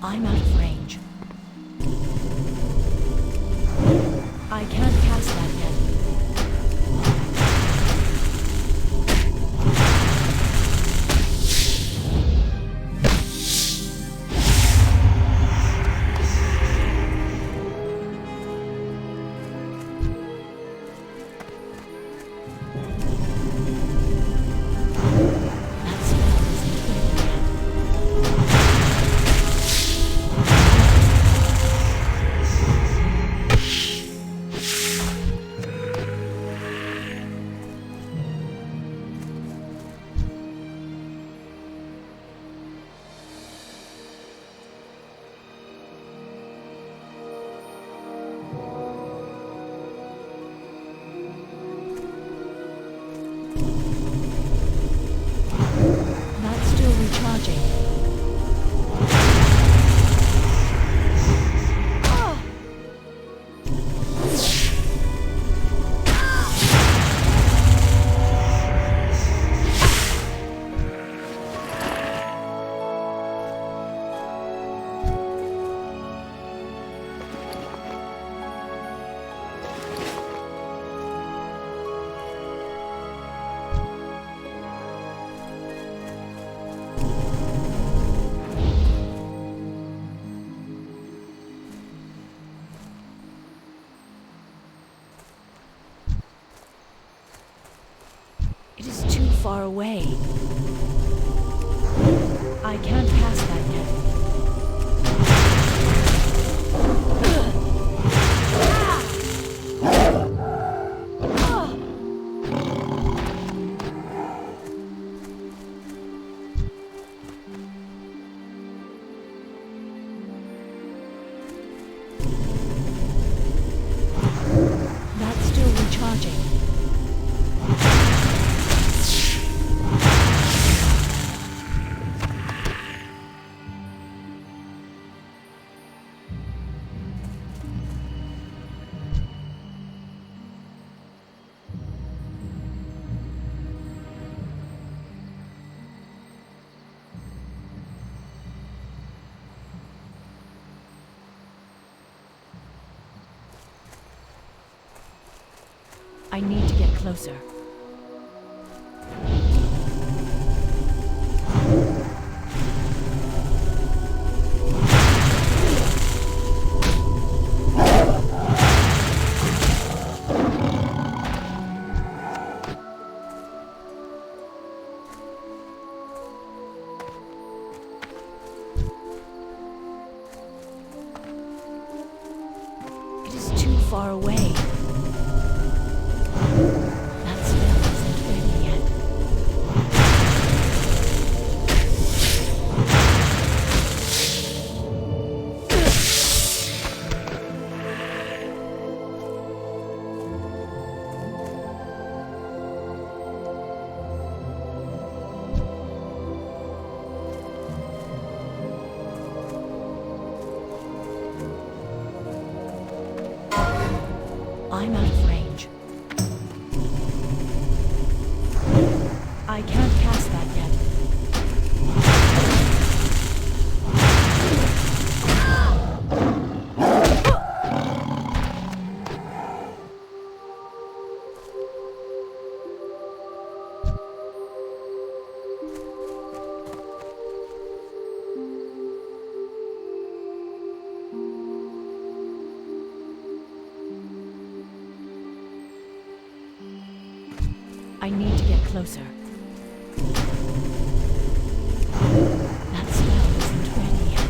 I'm out of range. I can't cast that yet. That's still recharging. It is too far away. I can't cast that yet. That's still recharging. I need to get closer. It is too far away. That spell isn't ready yet. I'm out of range. I can't cast that yet. I need to get closer. That spell isn't ready yet.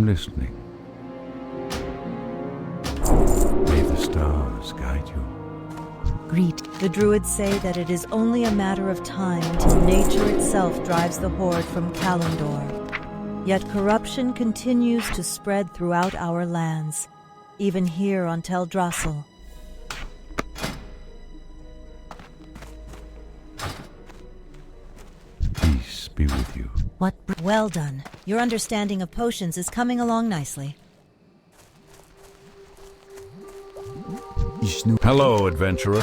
I'm listening. May the stars guide you. Greet. The Druids say that it is only a matter of time until nature itself drives the horde from Kalimdor. Yet corruption continues to spread throughout our lands, even here on Teldrassil. Peace be with you. Well done. Your understanding of potions is coming along nicely. Hello, adventurer.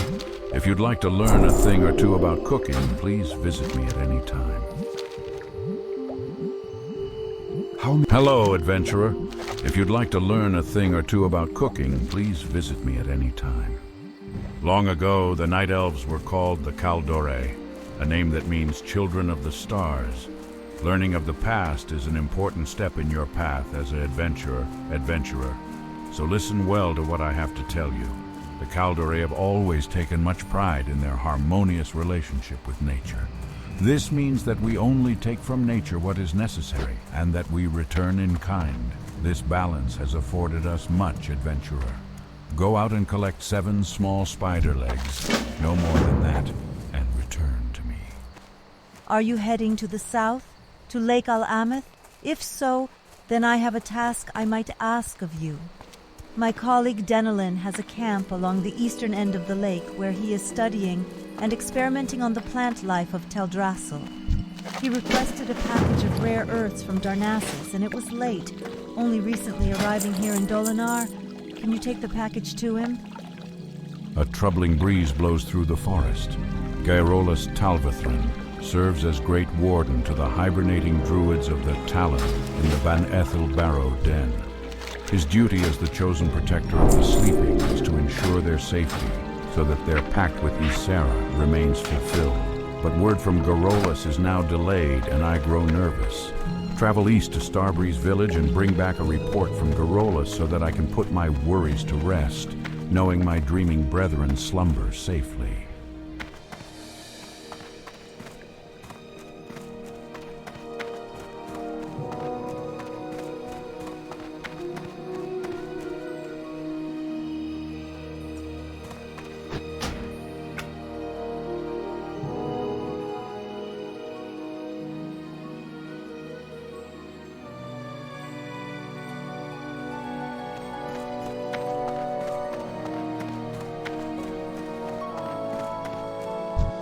If you'd like to learn a thing or two about cooking, please visit me at any time. Hello, adventurer. If you'd like to learn a thing or two about cooking, please visit me at any time. Long ago, the Night Elves were called the Kaldore, a name that means children of the stars. Learning of the past is an important step in your path as an adventurer. So listen well to what I have to tell you. The Kaldore have always taken much pride in their harmonious relationship with nature. This means that we only take from nature what is necessary, and that we return in kind. This balance has afforded us much, adventurer. Go out and collect 7 small spider legs, no more than that, and return to me. Are you heading to the south? To Lake Al-Ameth? If so, then I have a task I might ask of you. My colleague Denelin has a camp along the eastern end of the lake where he is studying and experimenting on the plant life of Teldrassil. He requested a package of rare earths from Darnassus, and it was late, only recently arriving here in Dolinar. Can you take the package to him? A troubling breeze blows through the forest. Gaerolus Talvathrin serves as Great Warden to the hibernating druids of the Talon in the Ban Ethel Barrow Den. His duty as the chosen protector of the sleeping is to ensure their safety, so that their pact with Ysera remains fulfilled. But word from Gaerolus is now delayed, and I grow nervous. Travel east to Starbreeze Village and bring back a report from Gaerolus so that I can put my worries to rest, knowing my dreaming brethren slumber safely.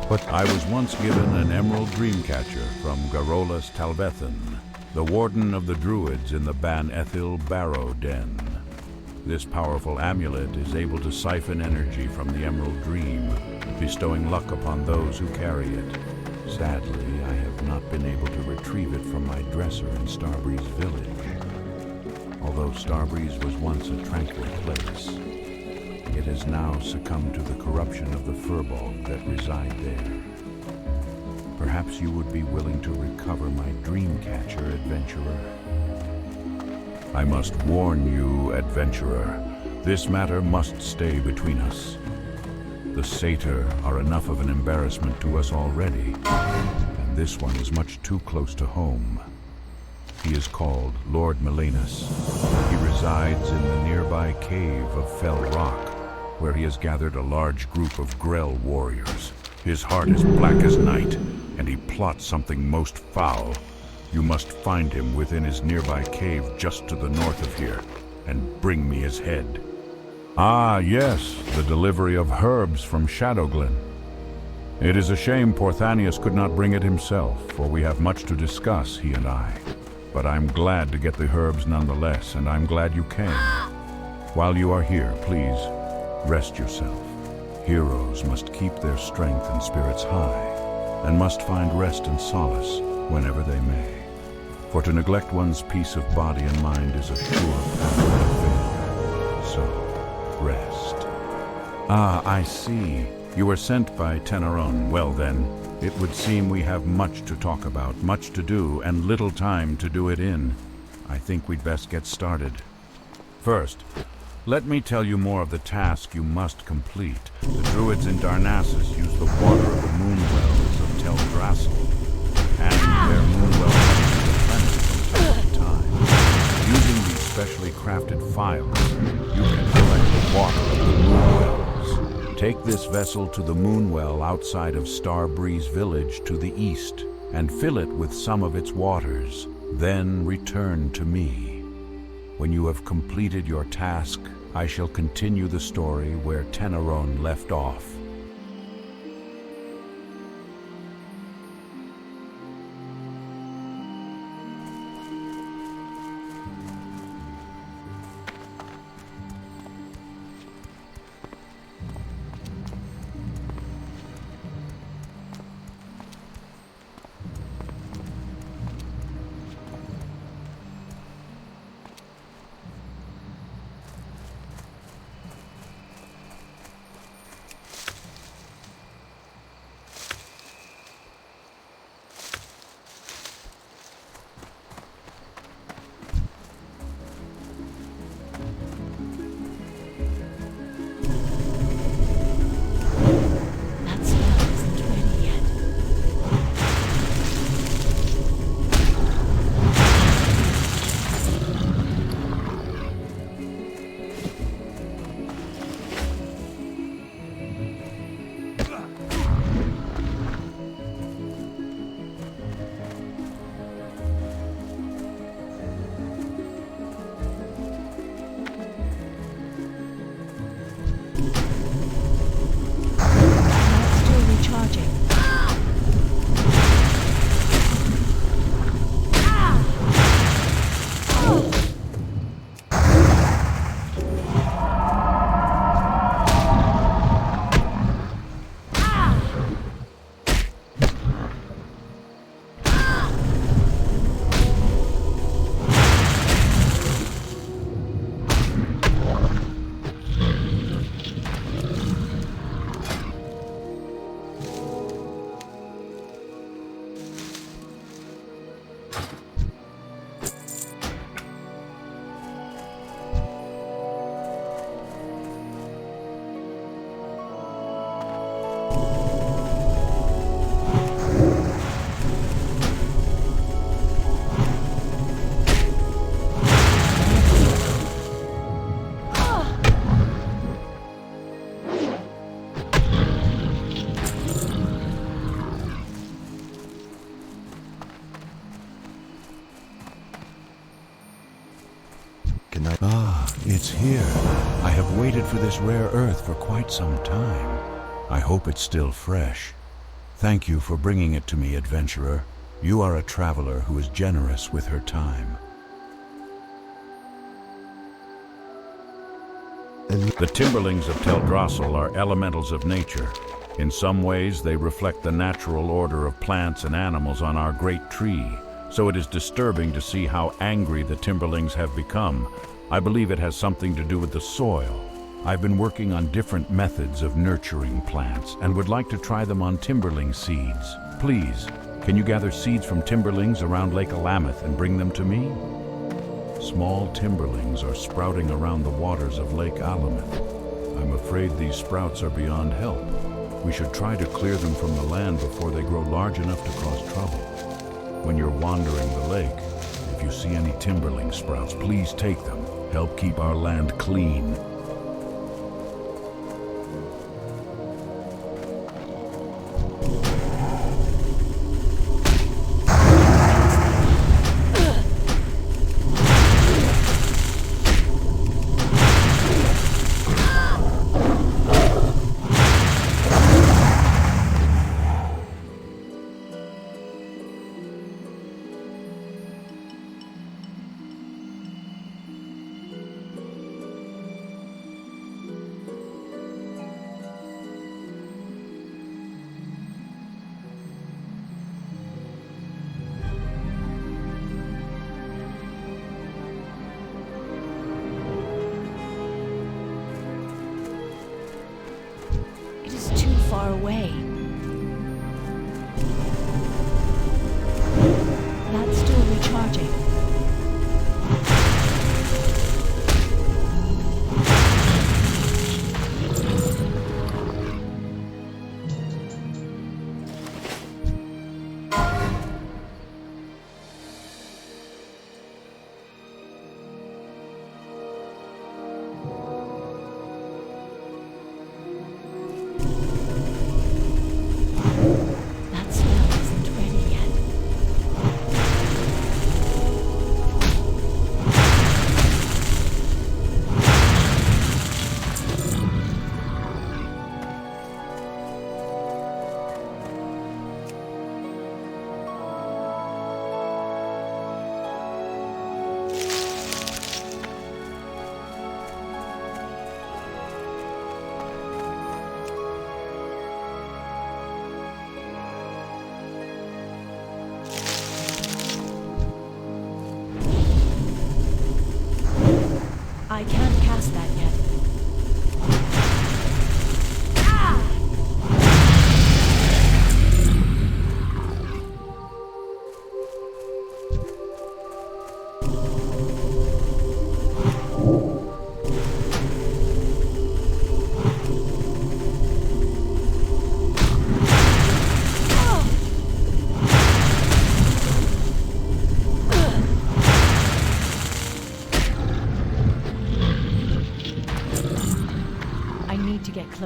But I was once given an emerald dreamcatcher from Gaerolus Talvethan, the warden of the druids in the Ban Ethel Barrow Den. This powerful amulet is able to siphon energy from the emerald dream, bestowing luck upon those who carry it. Sadly, I have not been able to retrieve it from my dresser in Starbreeze Village. Although Starbreeze was once a tranquil place, it has now succumbed to the corruption of the Furbolg that reside there. Perhaps you would be willing to recover my dreamcatcher, adventurer. I must warn you, adventurer, this matter must stay between us. The Satyr are enough of an embarrassment to us already, and this one is much too close to home. He is called Lord Melanus. He resides in the nearby cave of Fell Rock, where he has gathered a large group of Grell warriors. His heart is black as night, and he plots something most foul. You must find him within his nearby cave just to the north of here, and bring me his head. Ah, yes, the delivery of herbs from Shadowglen. It is a shame Porthanius could not bring it himself, for we have much to discuss, he and I. But I'm glad to get the herbs nonetheless, and I'm glad you came. While you are here, please, rest yourself. Heroes must keep their strength and spirits high, and must find rest and solace whenever they may. For to neglect one's peace of body and mind is a sure path to failure. So, rest. Ah, I see. You were sent by Teneron. Well then, it would seem we have much to talk about, much to do, and little time to do it in. I think we'd best get started. First, let me tell you more of the task you must complete. The druids in Darnassus use the water of the moon wells of Teldrassil, and their moon wells are replenished from time to time. Using the specially crafted phials. You can collect the water of the moon wells. Take this vessel to the moon well outside of Starbreeze Village to the east, and fill it with some of its waters. Then return to me. When you have completed your task, I shall continue the story where Teneron left off. That spell isn't ready yet. That's still recharging. It's here. I have waited for this rare earth for quite some time. I hope it's still fresh. Thank you for bringing it to me, adventurer. You are a traveler who is generous with her time. The Timberlings of Teldrassil are elementals of nature. In some ways, they reflect the natural order of plants and animals on our great tree, so it is disturbing to see how angry the Timberlings have become. I believe it has something to do with the soil. I've been working on different methods of nurturing plants and would like to try them on Timberling seeds. Please, can you gather seeds from Timberlings around Lake Alameth and bring them to me? Small Timberlings are sprouting around the waters of Lake Alameth. I'm afraid these sprouts are beyond help. We should try to clear them from the land before they grow large enough to cause trouble. When you're wandering the lake, if you see any Timberling sprouts, please take them. Help keep our land clean. Far away. That's still recharging.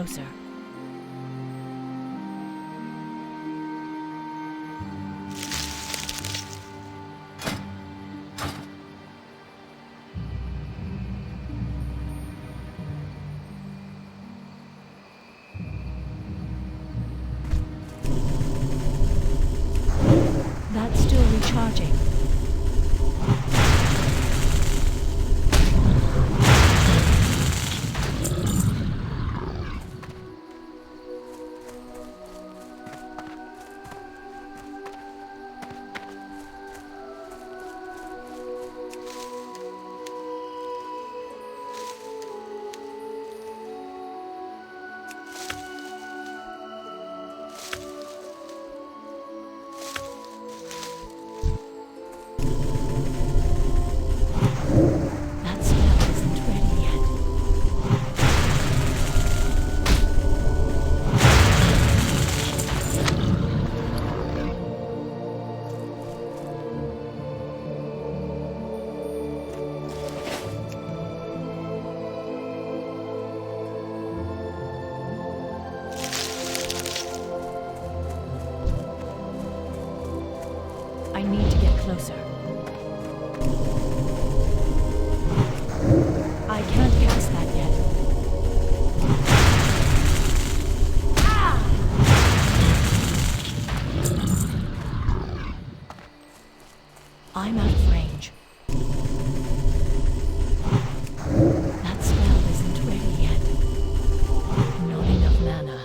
closer. That's still recharging. That spell isn't ready yet. I need to get closer. I can't cast that yet. I'm out of range. That spell isn't ready yet. Not enough mana.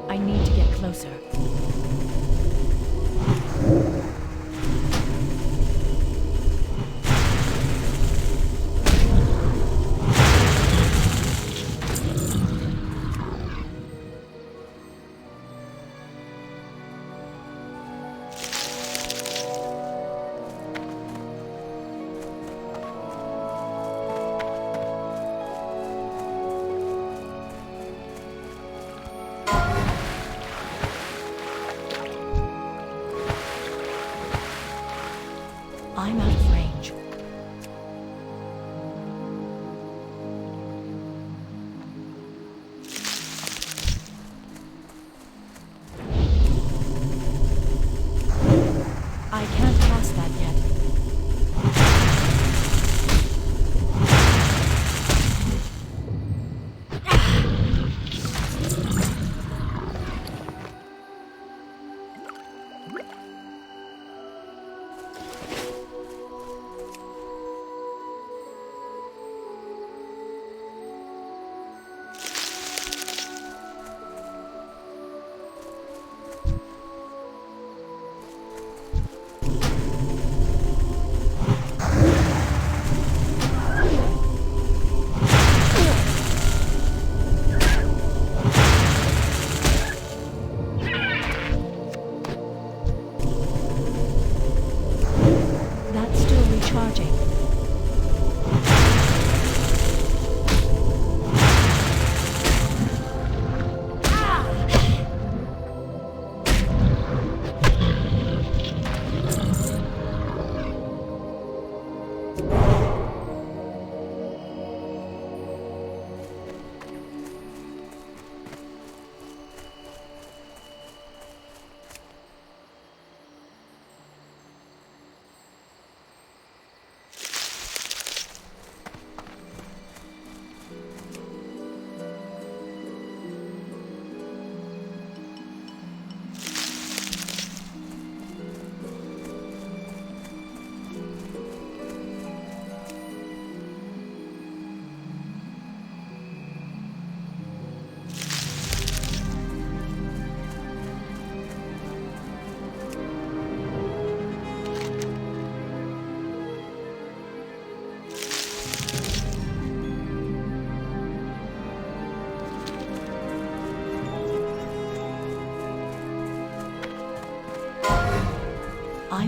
I need to get closer.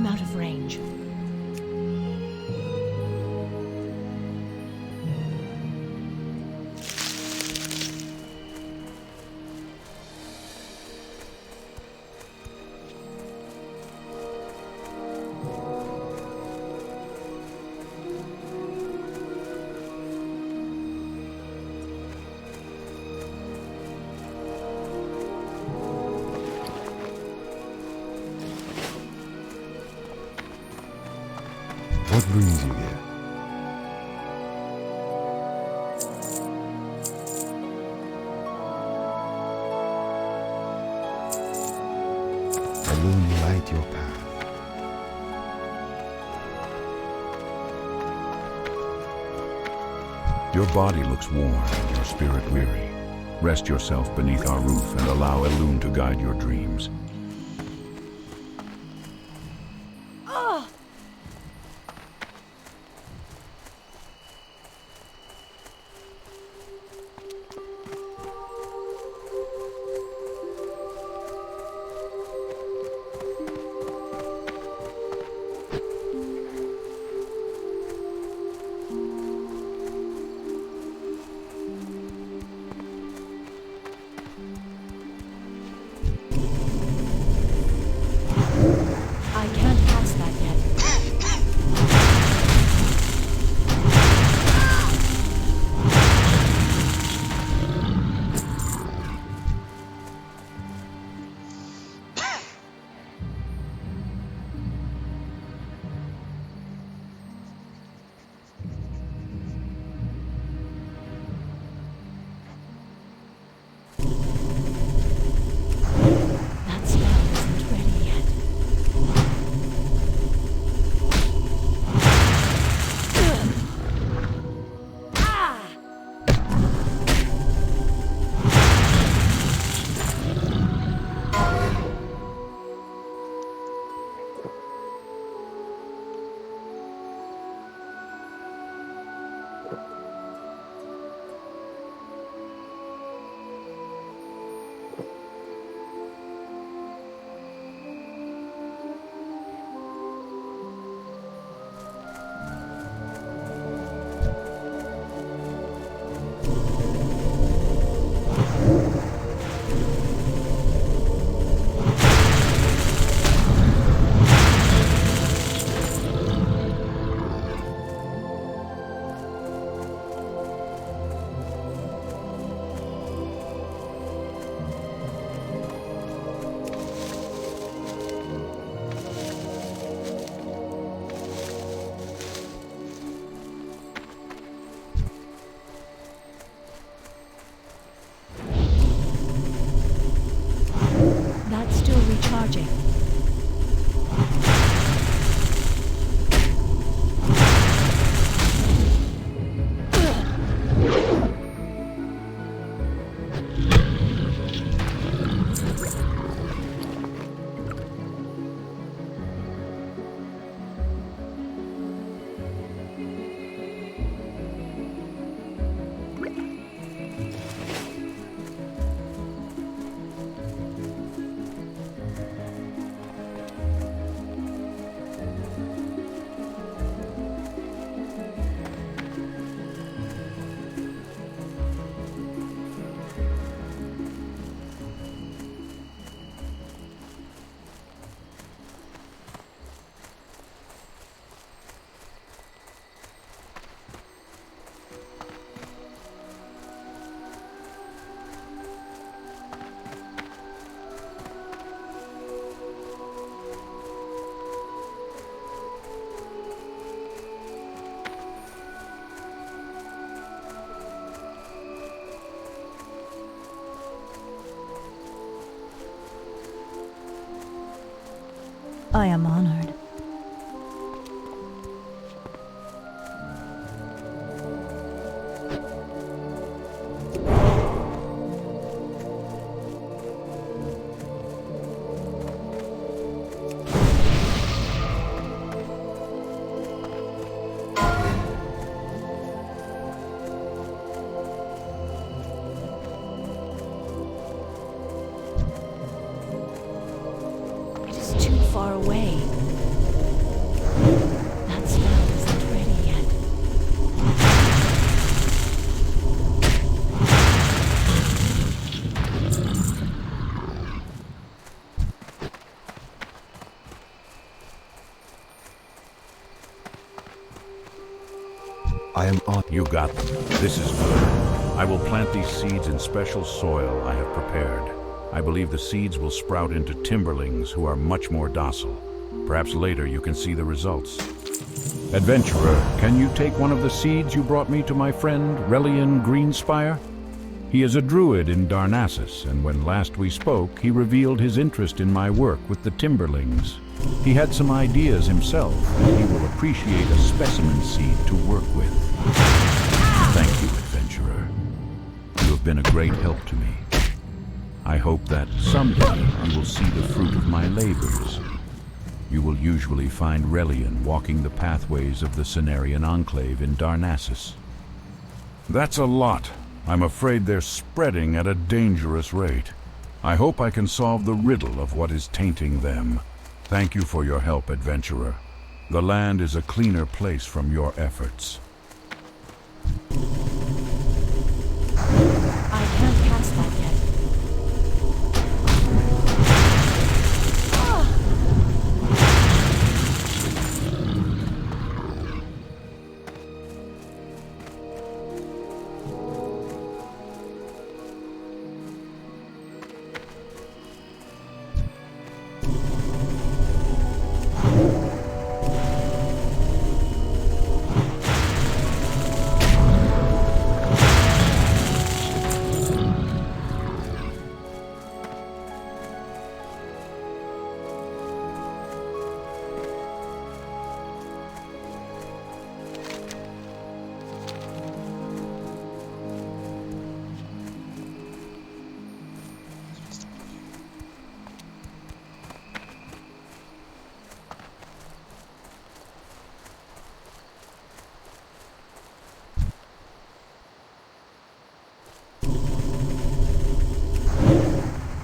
I'm out of range. What brings you here? Alone you light your path. Your body looks worn and your spirit weary. Rest yourself beneath our roof and allow Elune to guide your dreams. I can't pass that yet. That spell isn't ready yet. That's still recharging. I am honored. It is too far away. You got them. This is good. I will plant these seeds in special soil I have prepared. I believe the seeds will sprout into timberlings who are much more docile. Perhaps later you can see the results. Adventurer, can you take one of the seeds you brought me to my friend Relian Greenspire? He is a druid in Darnassus, and when last we spoke, he revealed his interest in my work with the timberlings. He had some ideas himself, and he will appreciate a specimen seed to work with. Thank you, adventurer. You have been a great help to me. I hope that someday you will see the fruit of my labors. You will usually find Relian walking the pathways of the Cenarian Enclave in Darnassus. That's a lot. I'm afraid they're spreading at a dangerous rate. I hope I can solve the riddle of what is tainting them. Thank you for your help, adventurer. The land is a cleaner place from your efforts. I can't cast that yet.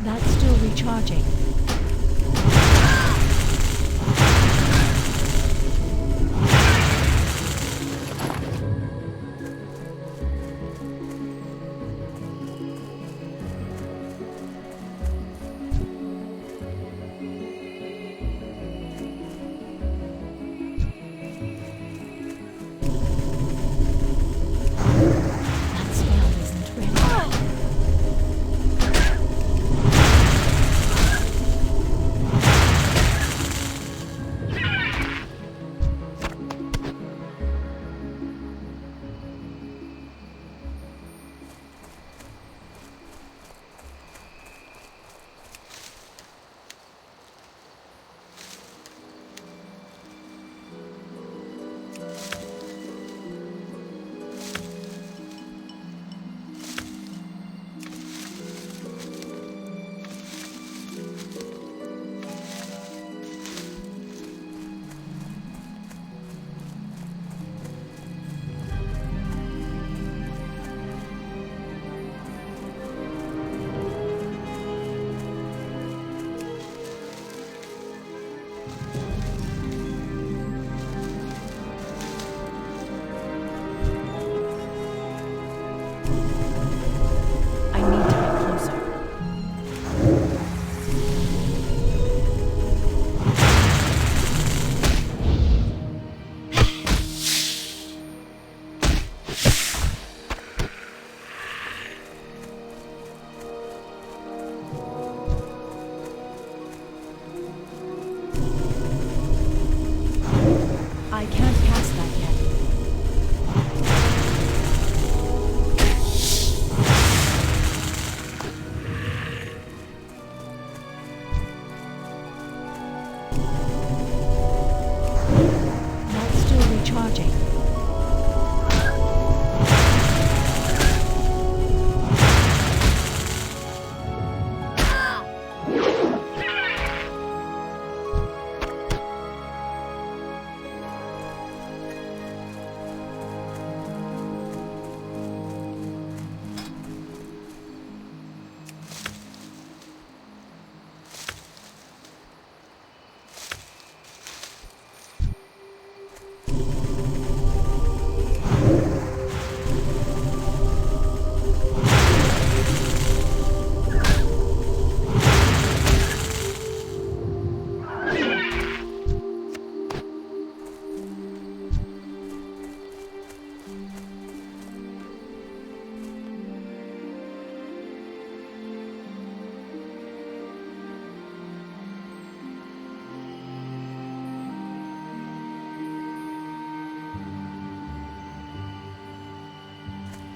That's still recharging. That spell isn't ready.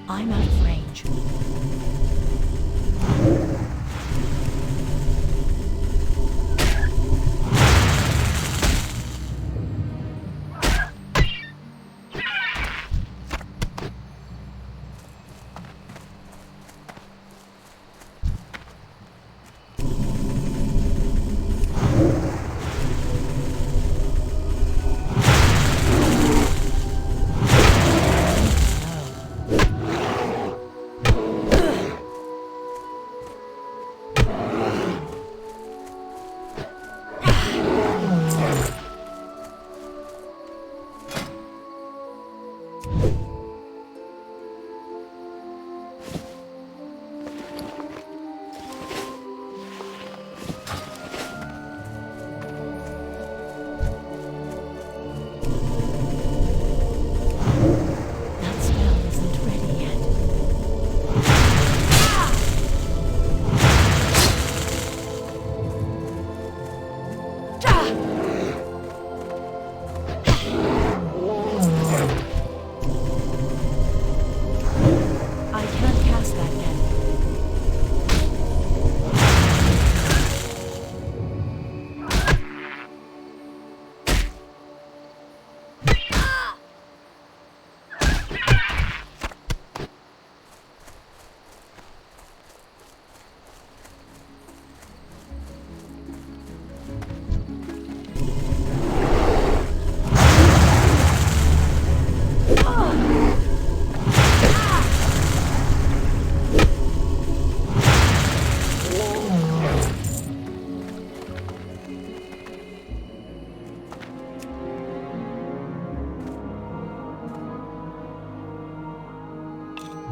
I'm out of range.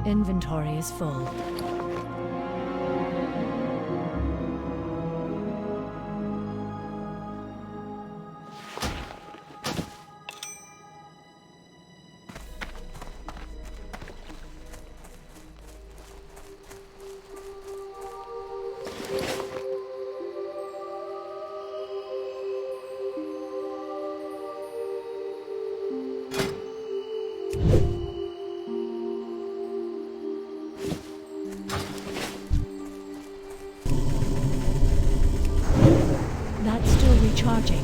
Inventory is full. That's still recharging.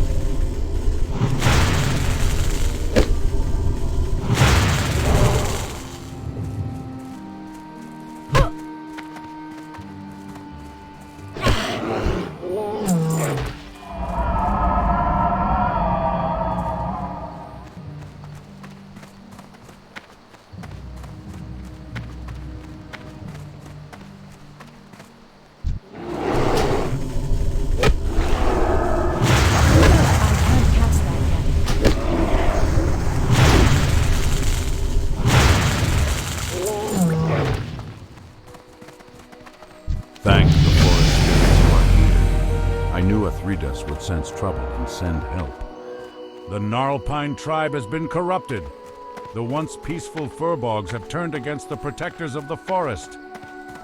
Thank the forest spirits who are here. I knew Athredas would sense trouble and send help. The Gnarlpine tribe has been corrupted. The once peaceful furbogs have turned against the protectors of the forest.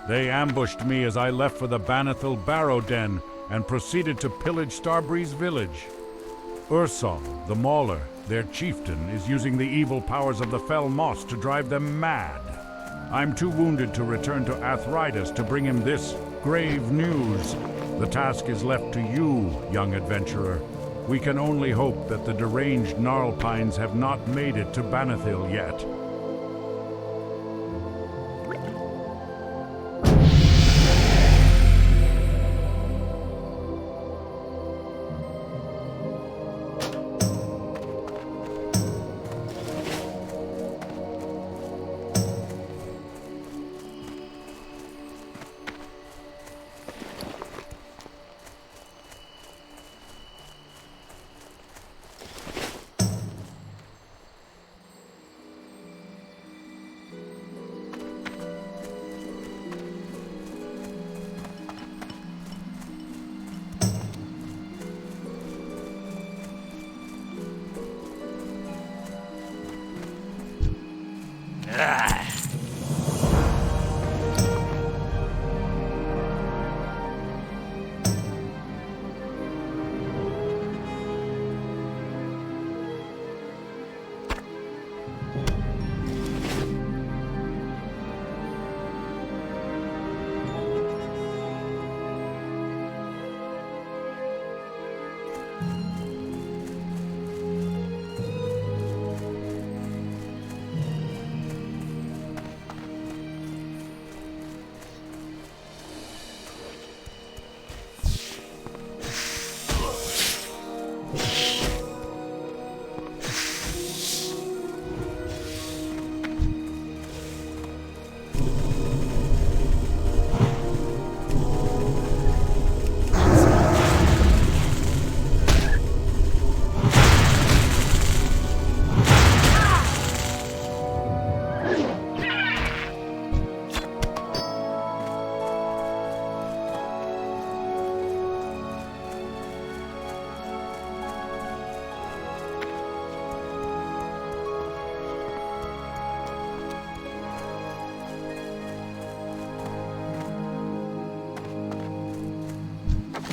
They ambushed me as I left for the Banithil Barrow Den and proceeded to pillage Starbreeze village. Ursal, the Mauler, their chieftain, is using the evil powers of the Fell Moss to drive them mad. I'm too wounded to return to Athredas to bring him this grave news. The task is left to you, young adventurer. We can only hope that the deranged Gnarlpines have not made it to Banithil yet.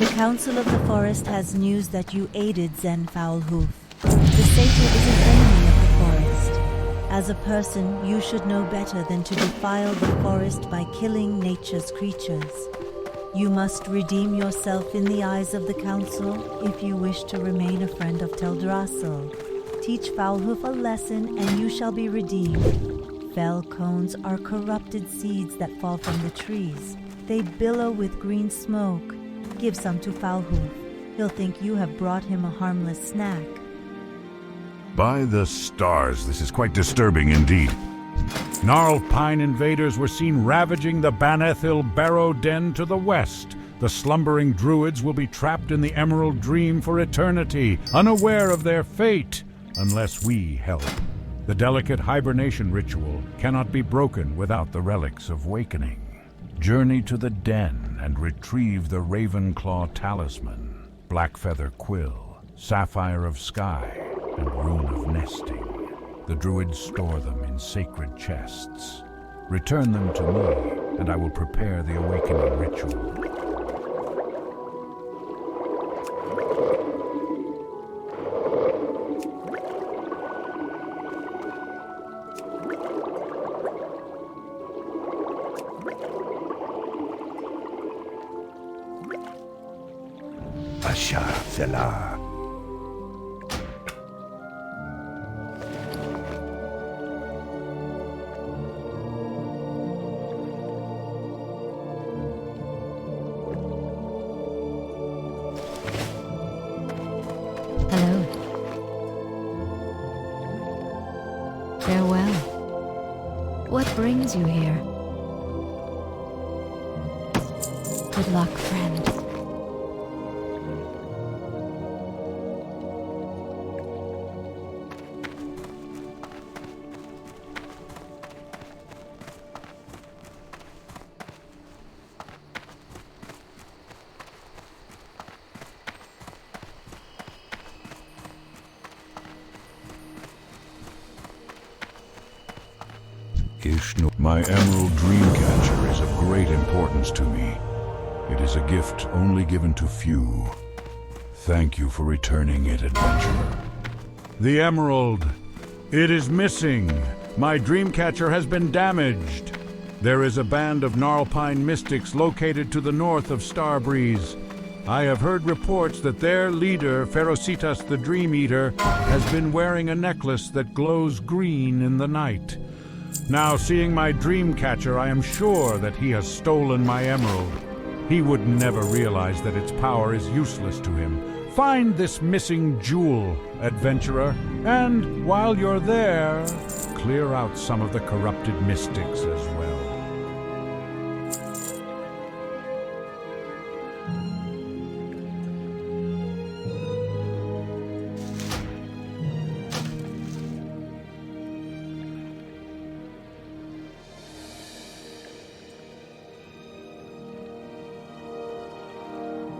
The Council of the Forest has news that you aided Zen Foulhoof. The satyr is an enemy of the forest. As a person, you should know better than to defile the forest by killing nature's creatures. You must redeem yourself in the eyes of the Council if you wish to remain a friend of Teldrassil. Teach Foulhoof a lesson and you shall be redeemed. Fell cones are corrupted seeds that fall from the trees. They billow with green smoke. Give some to Foulhoof. He'll think you have brought him a harmless snack. By the stars, this is quite disturbing indeed. Gnarled pine invaders were seen ravaging the Banethil Barrow Den to the west. The slumbering druids will be trapped in the Emerald Dream for eternity, unaware of their fate, unless we help. The delicate hibernation ritual cannot be broken without the relics of wakening. Journey to the den and retrieve the Ravenclaw Talisman, Blackfeather Quill, Sapphire of Sky, and Rune of Nesting. The druids store them in sacred chests. Return them to me, and I will prepare the awakening ritual. Asha Selah. Hello. Farewell. What brings you here? Good luck, friend. My Emerald Dreamcatcher is of great importance to me. It is a gift only given to few. Thank you for returning it, adventurer. The Emerald! It is missing! My Dreamcatcher has been damaged! There is a band of Gnarlpine mystics located to the north of Starbreeze. I have heard reports that their leader, Ferocitas the Dream Eater, has been wearing a necklace that glows green in the night. Now, seeing my Dreamcatcher, I am sure that he has stolen my emerald. He would never realize that its power is useless to him. Find this missing jewel, adventurer, and while you're there, clear out some of the corrupted mystics as well.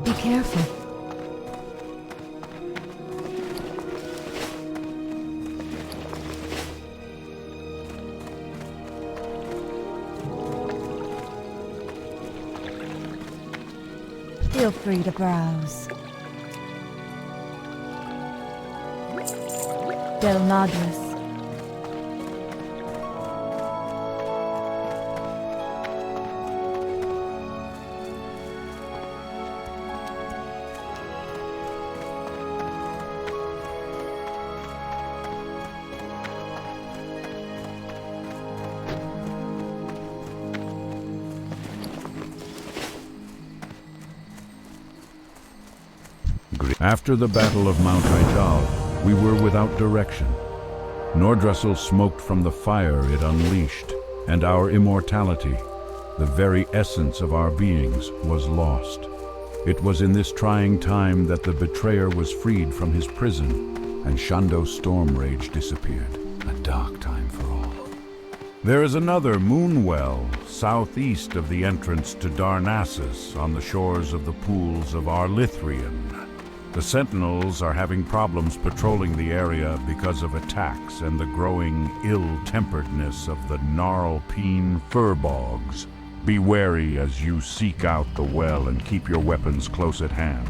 Be careful. Feel free to browse. Del Madras. After the Battle of Mount Ijal, we were without direction. Nordrassil smoked from the fire it unleashed, and our immortality, the very essence of our beings, was lost. It was in this trying time that the betrayer was freed from his prison, and Shando's storm rage disappeared. A dark time for all. There is another Moonwell, southeast of the entrance to Darnassus, on the shores of the pools of Arlithrian. The Sentinels are having problems patrolling the area because of attacks and the growing ill-temperedness of the Gnarlpine Furbogs. Be wary as you seek out the well and keep your weapons close at hand.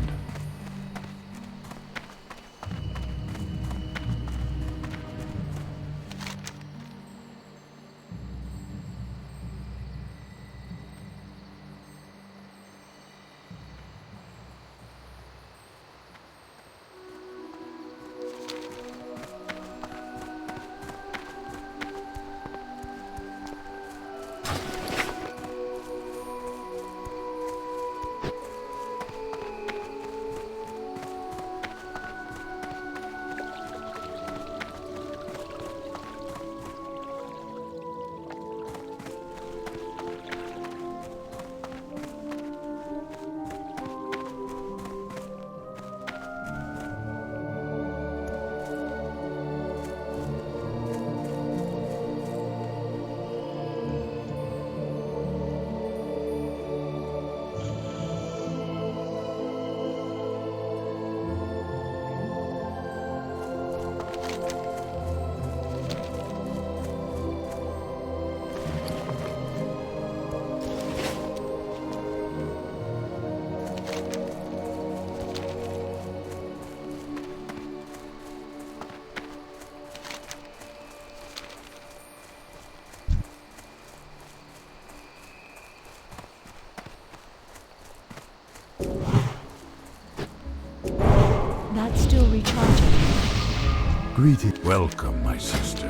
That's still recharging. Greeting. Welcome, my sister.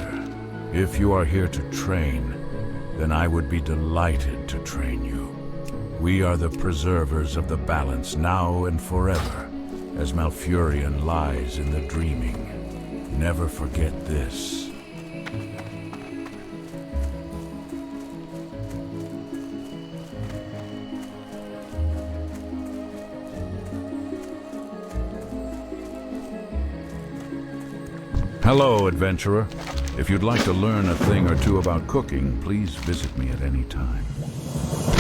If you are here to train, then I would be delighted to train you. We are the preservers of the balance now and forever, as Malfurion lies in the dreaming. Never forget this. Hello, adventurer. If you'd like to learn a thing or two about cooking, please visit me at any time.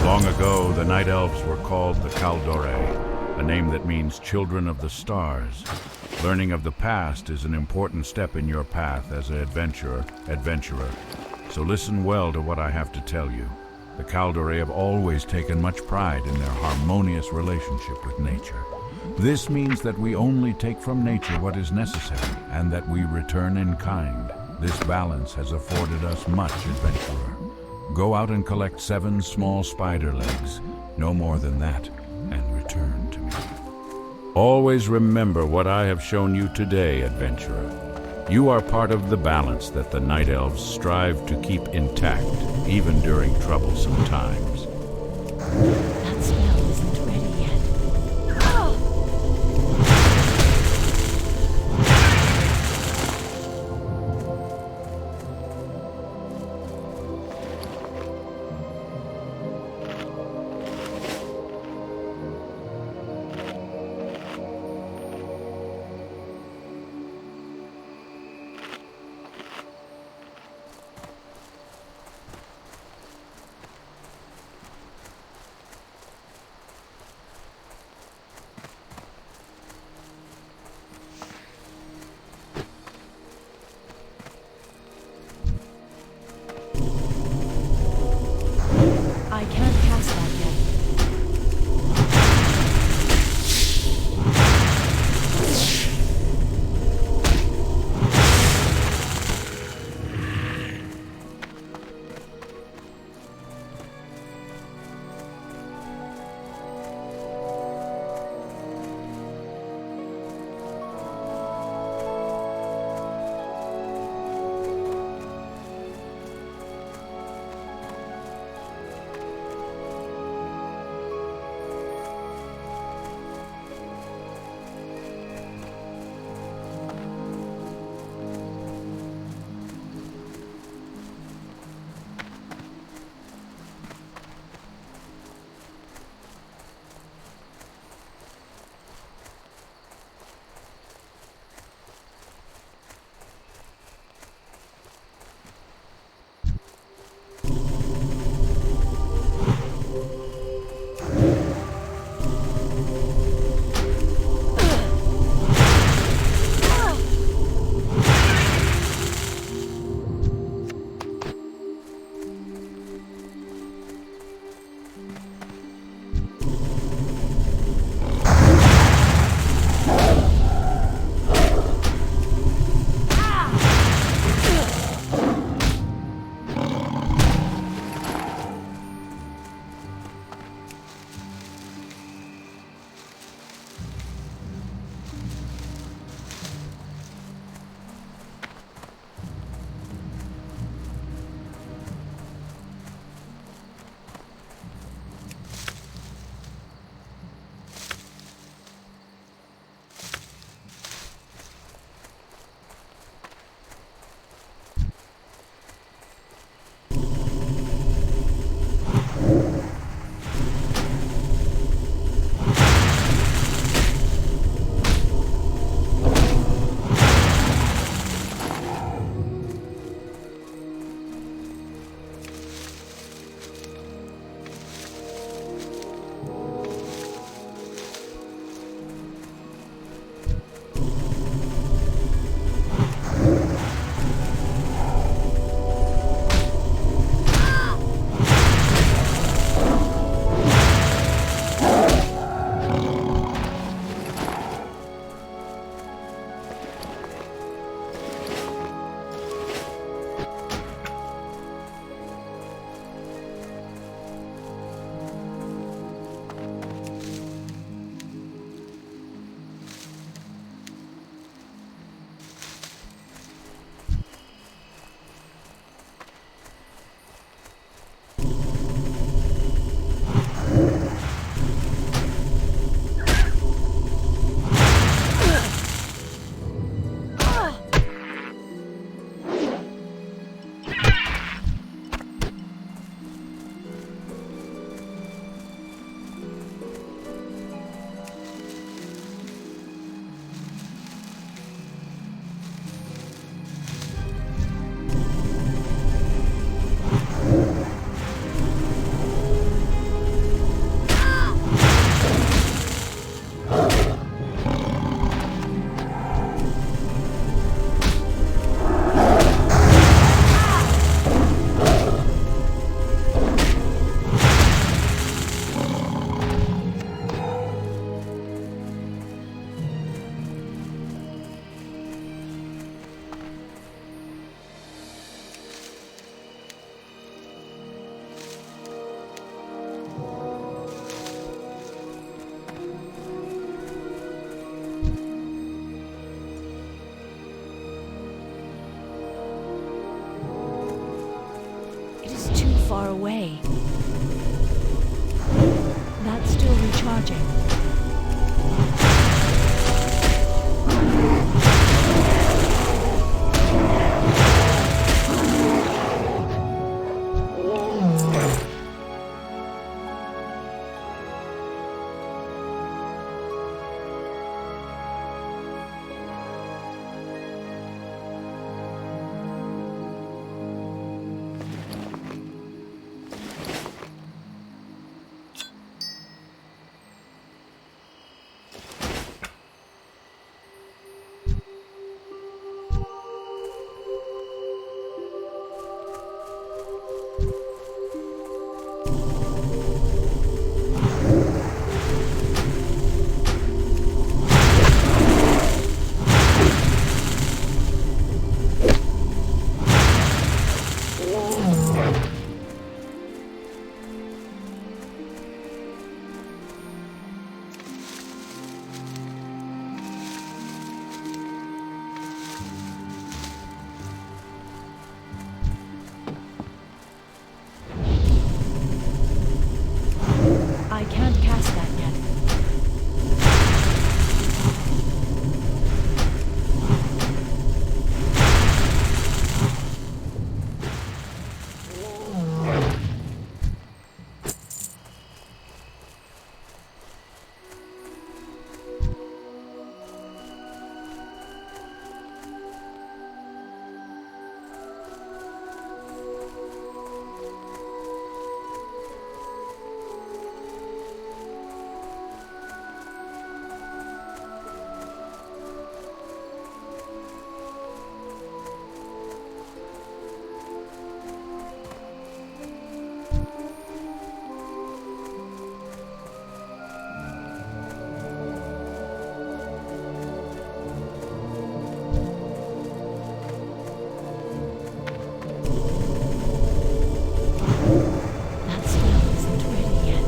Long ago, the Night Elves were called the Kaldore, a name that means children of the stars. Learning of the past is an important step in your path as an adventurer. So listen well to what I have to tell you. The Kaldore have always taken much pride in their harmonious relationship with nature. This means that we only take from nature what is necessary, and that we return in kind. This balance has afforded us much, adventurer. Go out and collect 7 small spider legs, no more than that, and return to me. Always remember what I have shown you today, adventurer. You are part of the balance that the Night Elves strive to keep intact, even during troublesome times. That spell isn't ready yet. away. That's still recharging. I can't cast that yet. That spell isn't ready yet.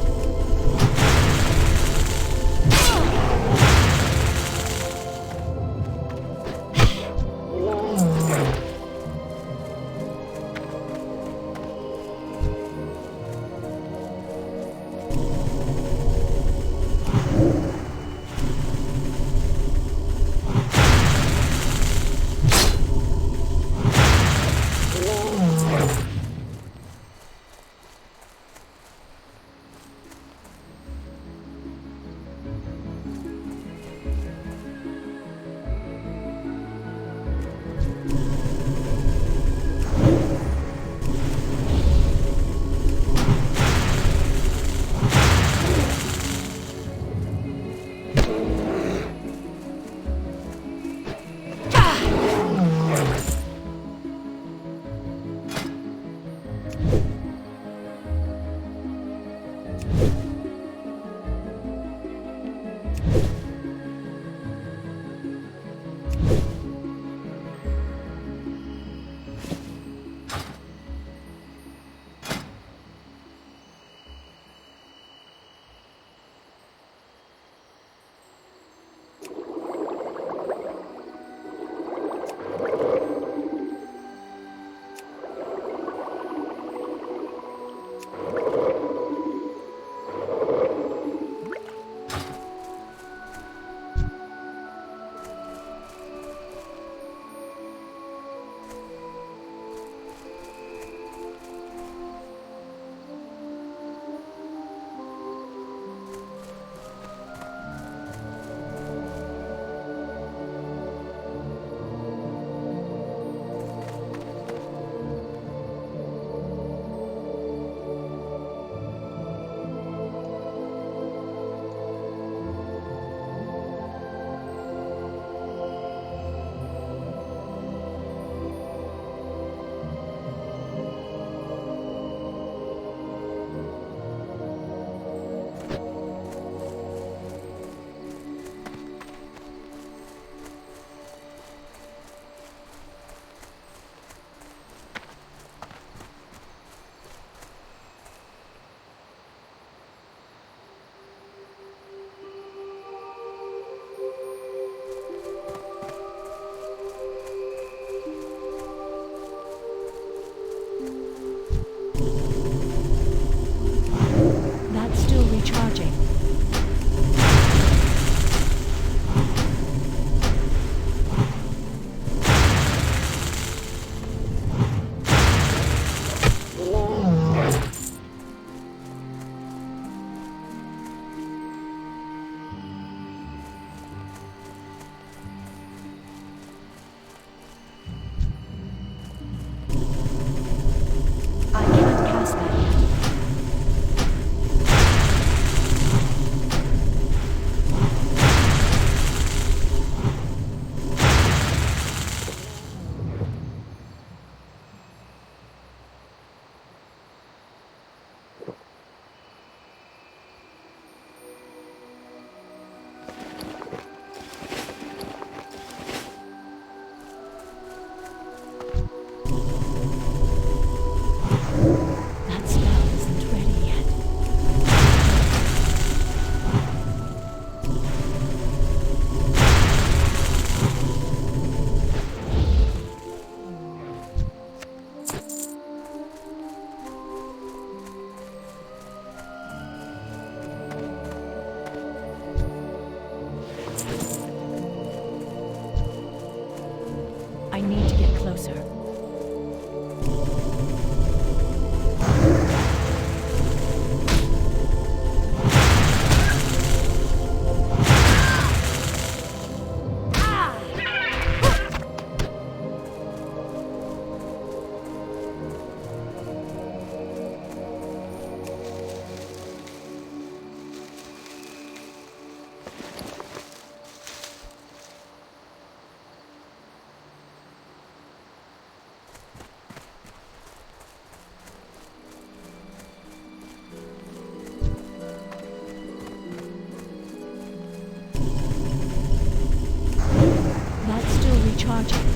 recharging.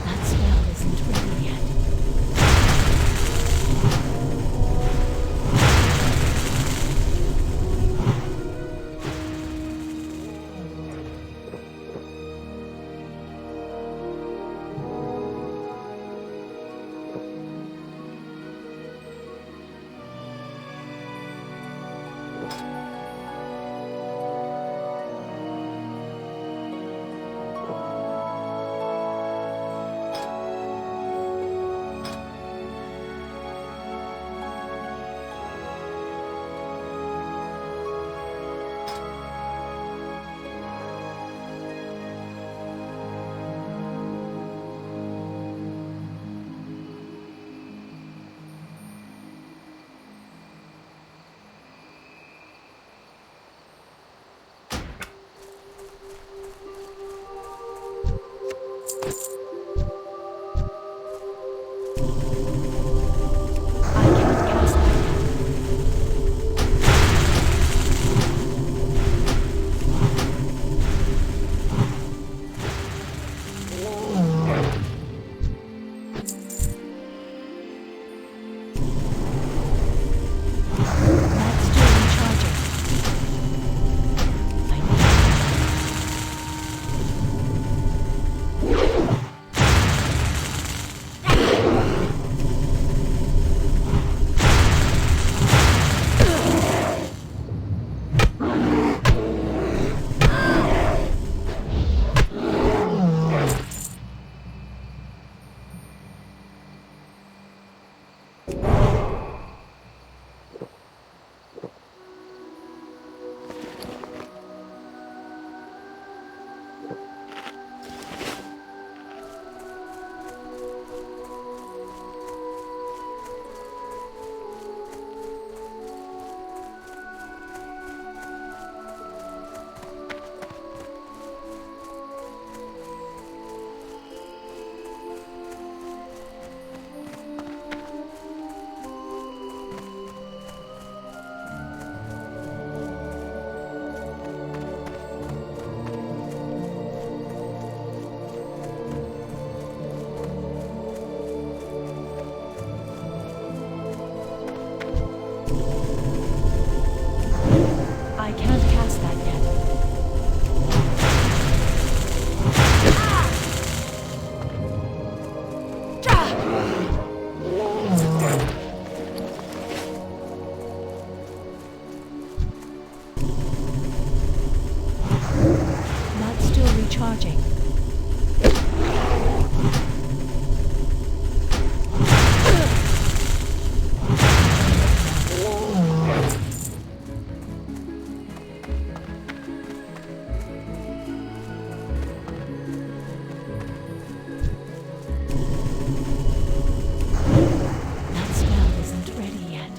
That spell isn't ready yet. I can't cast that yet. That's still recharging. I can't cast that yet. That's still recharging. That spell isn't ready yet.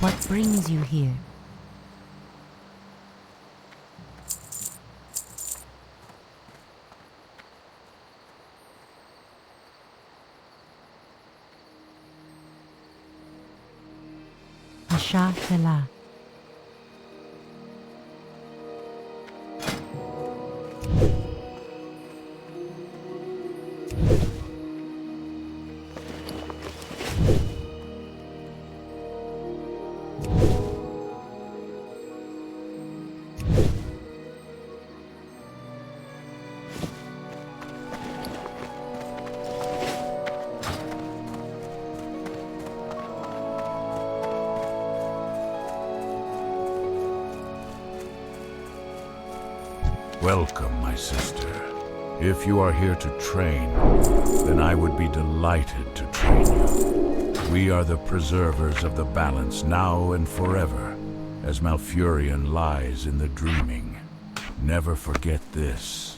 What brings you here? Asha Tela. Welcome, my sister. If you are here to train, then I would be delighted to train you. We are the preservers of the balance now and forever, as Malfurion lies in the dreaming. Never forget this.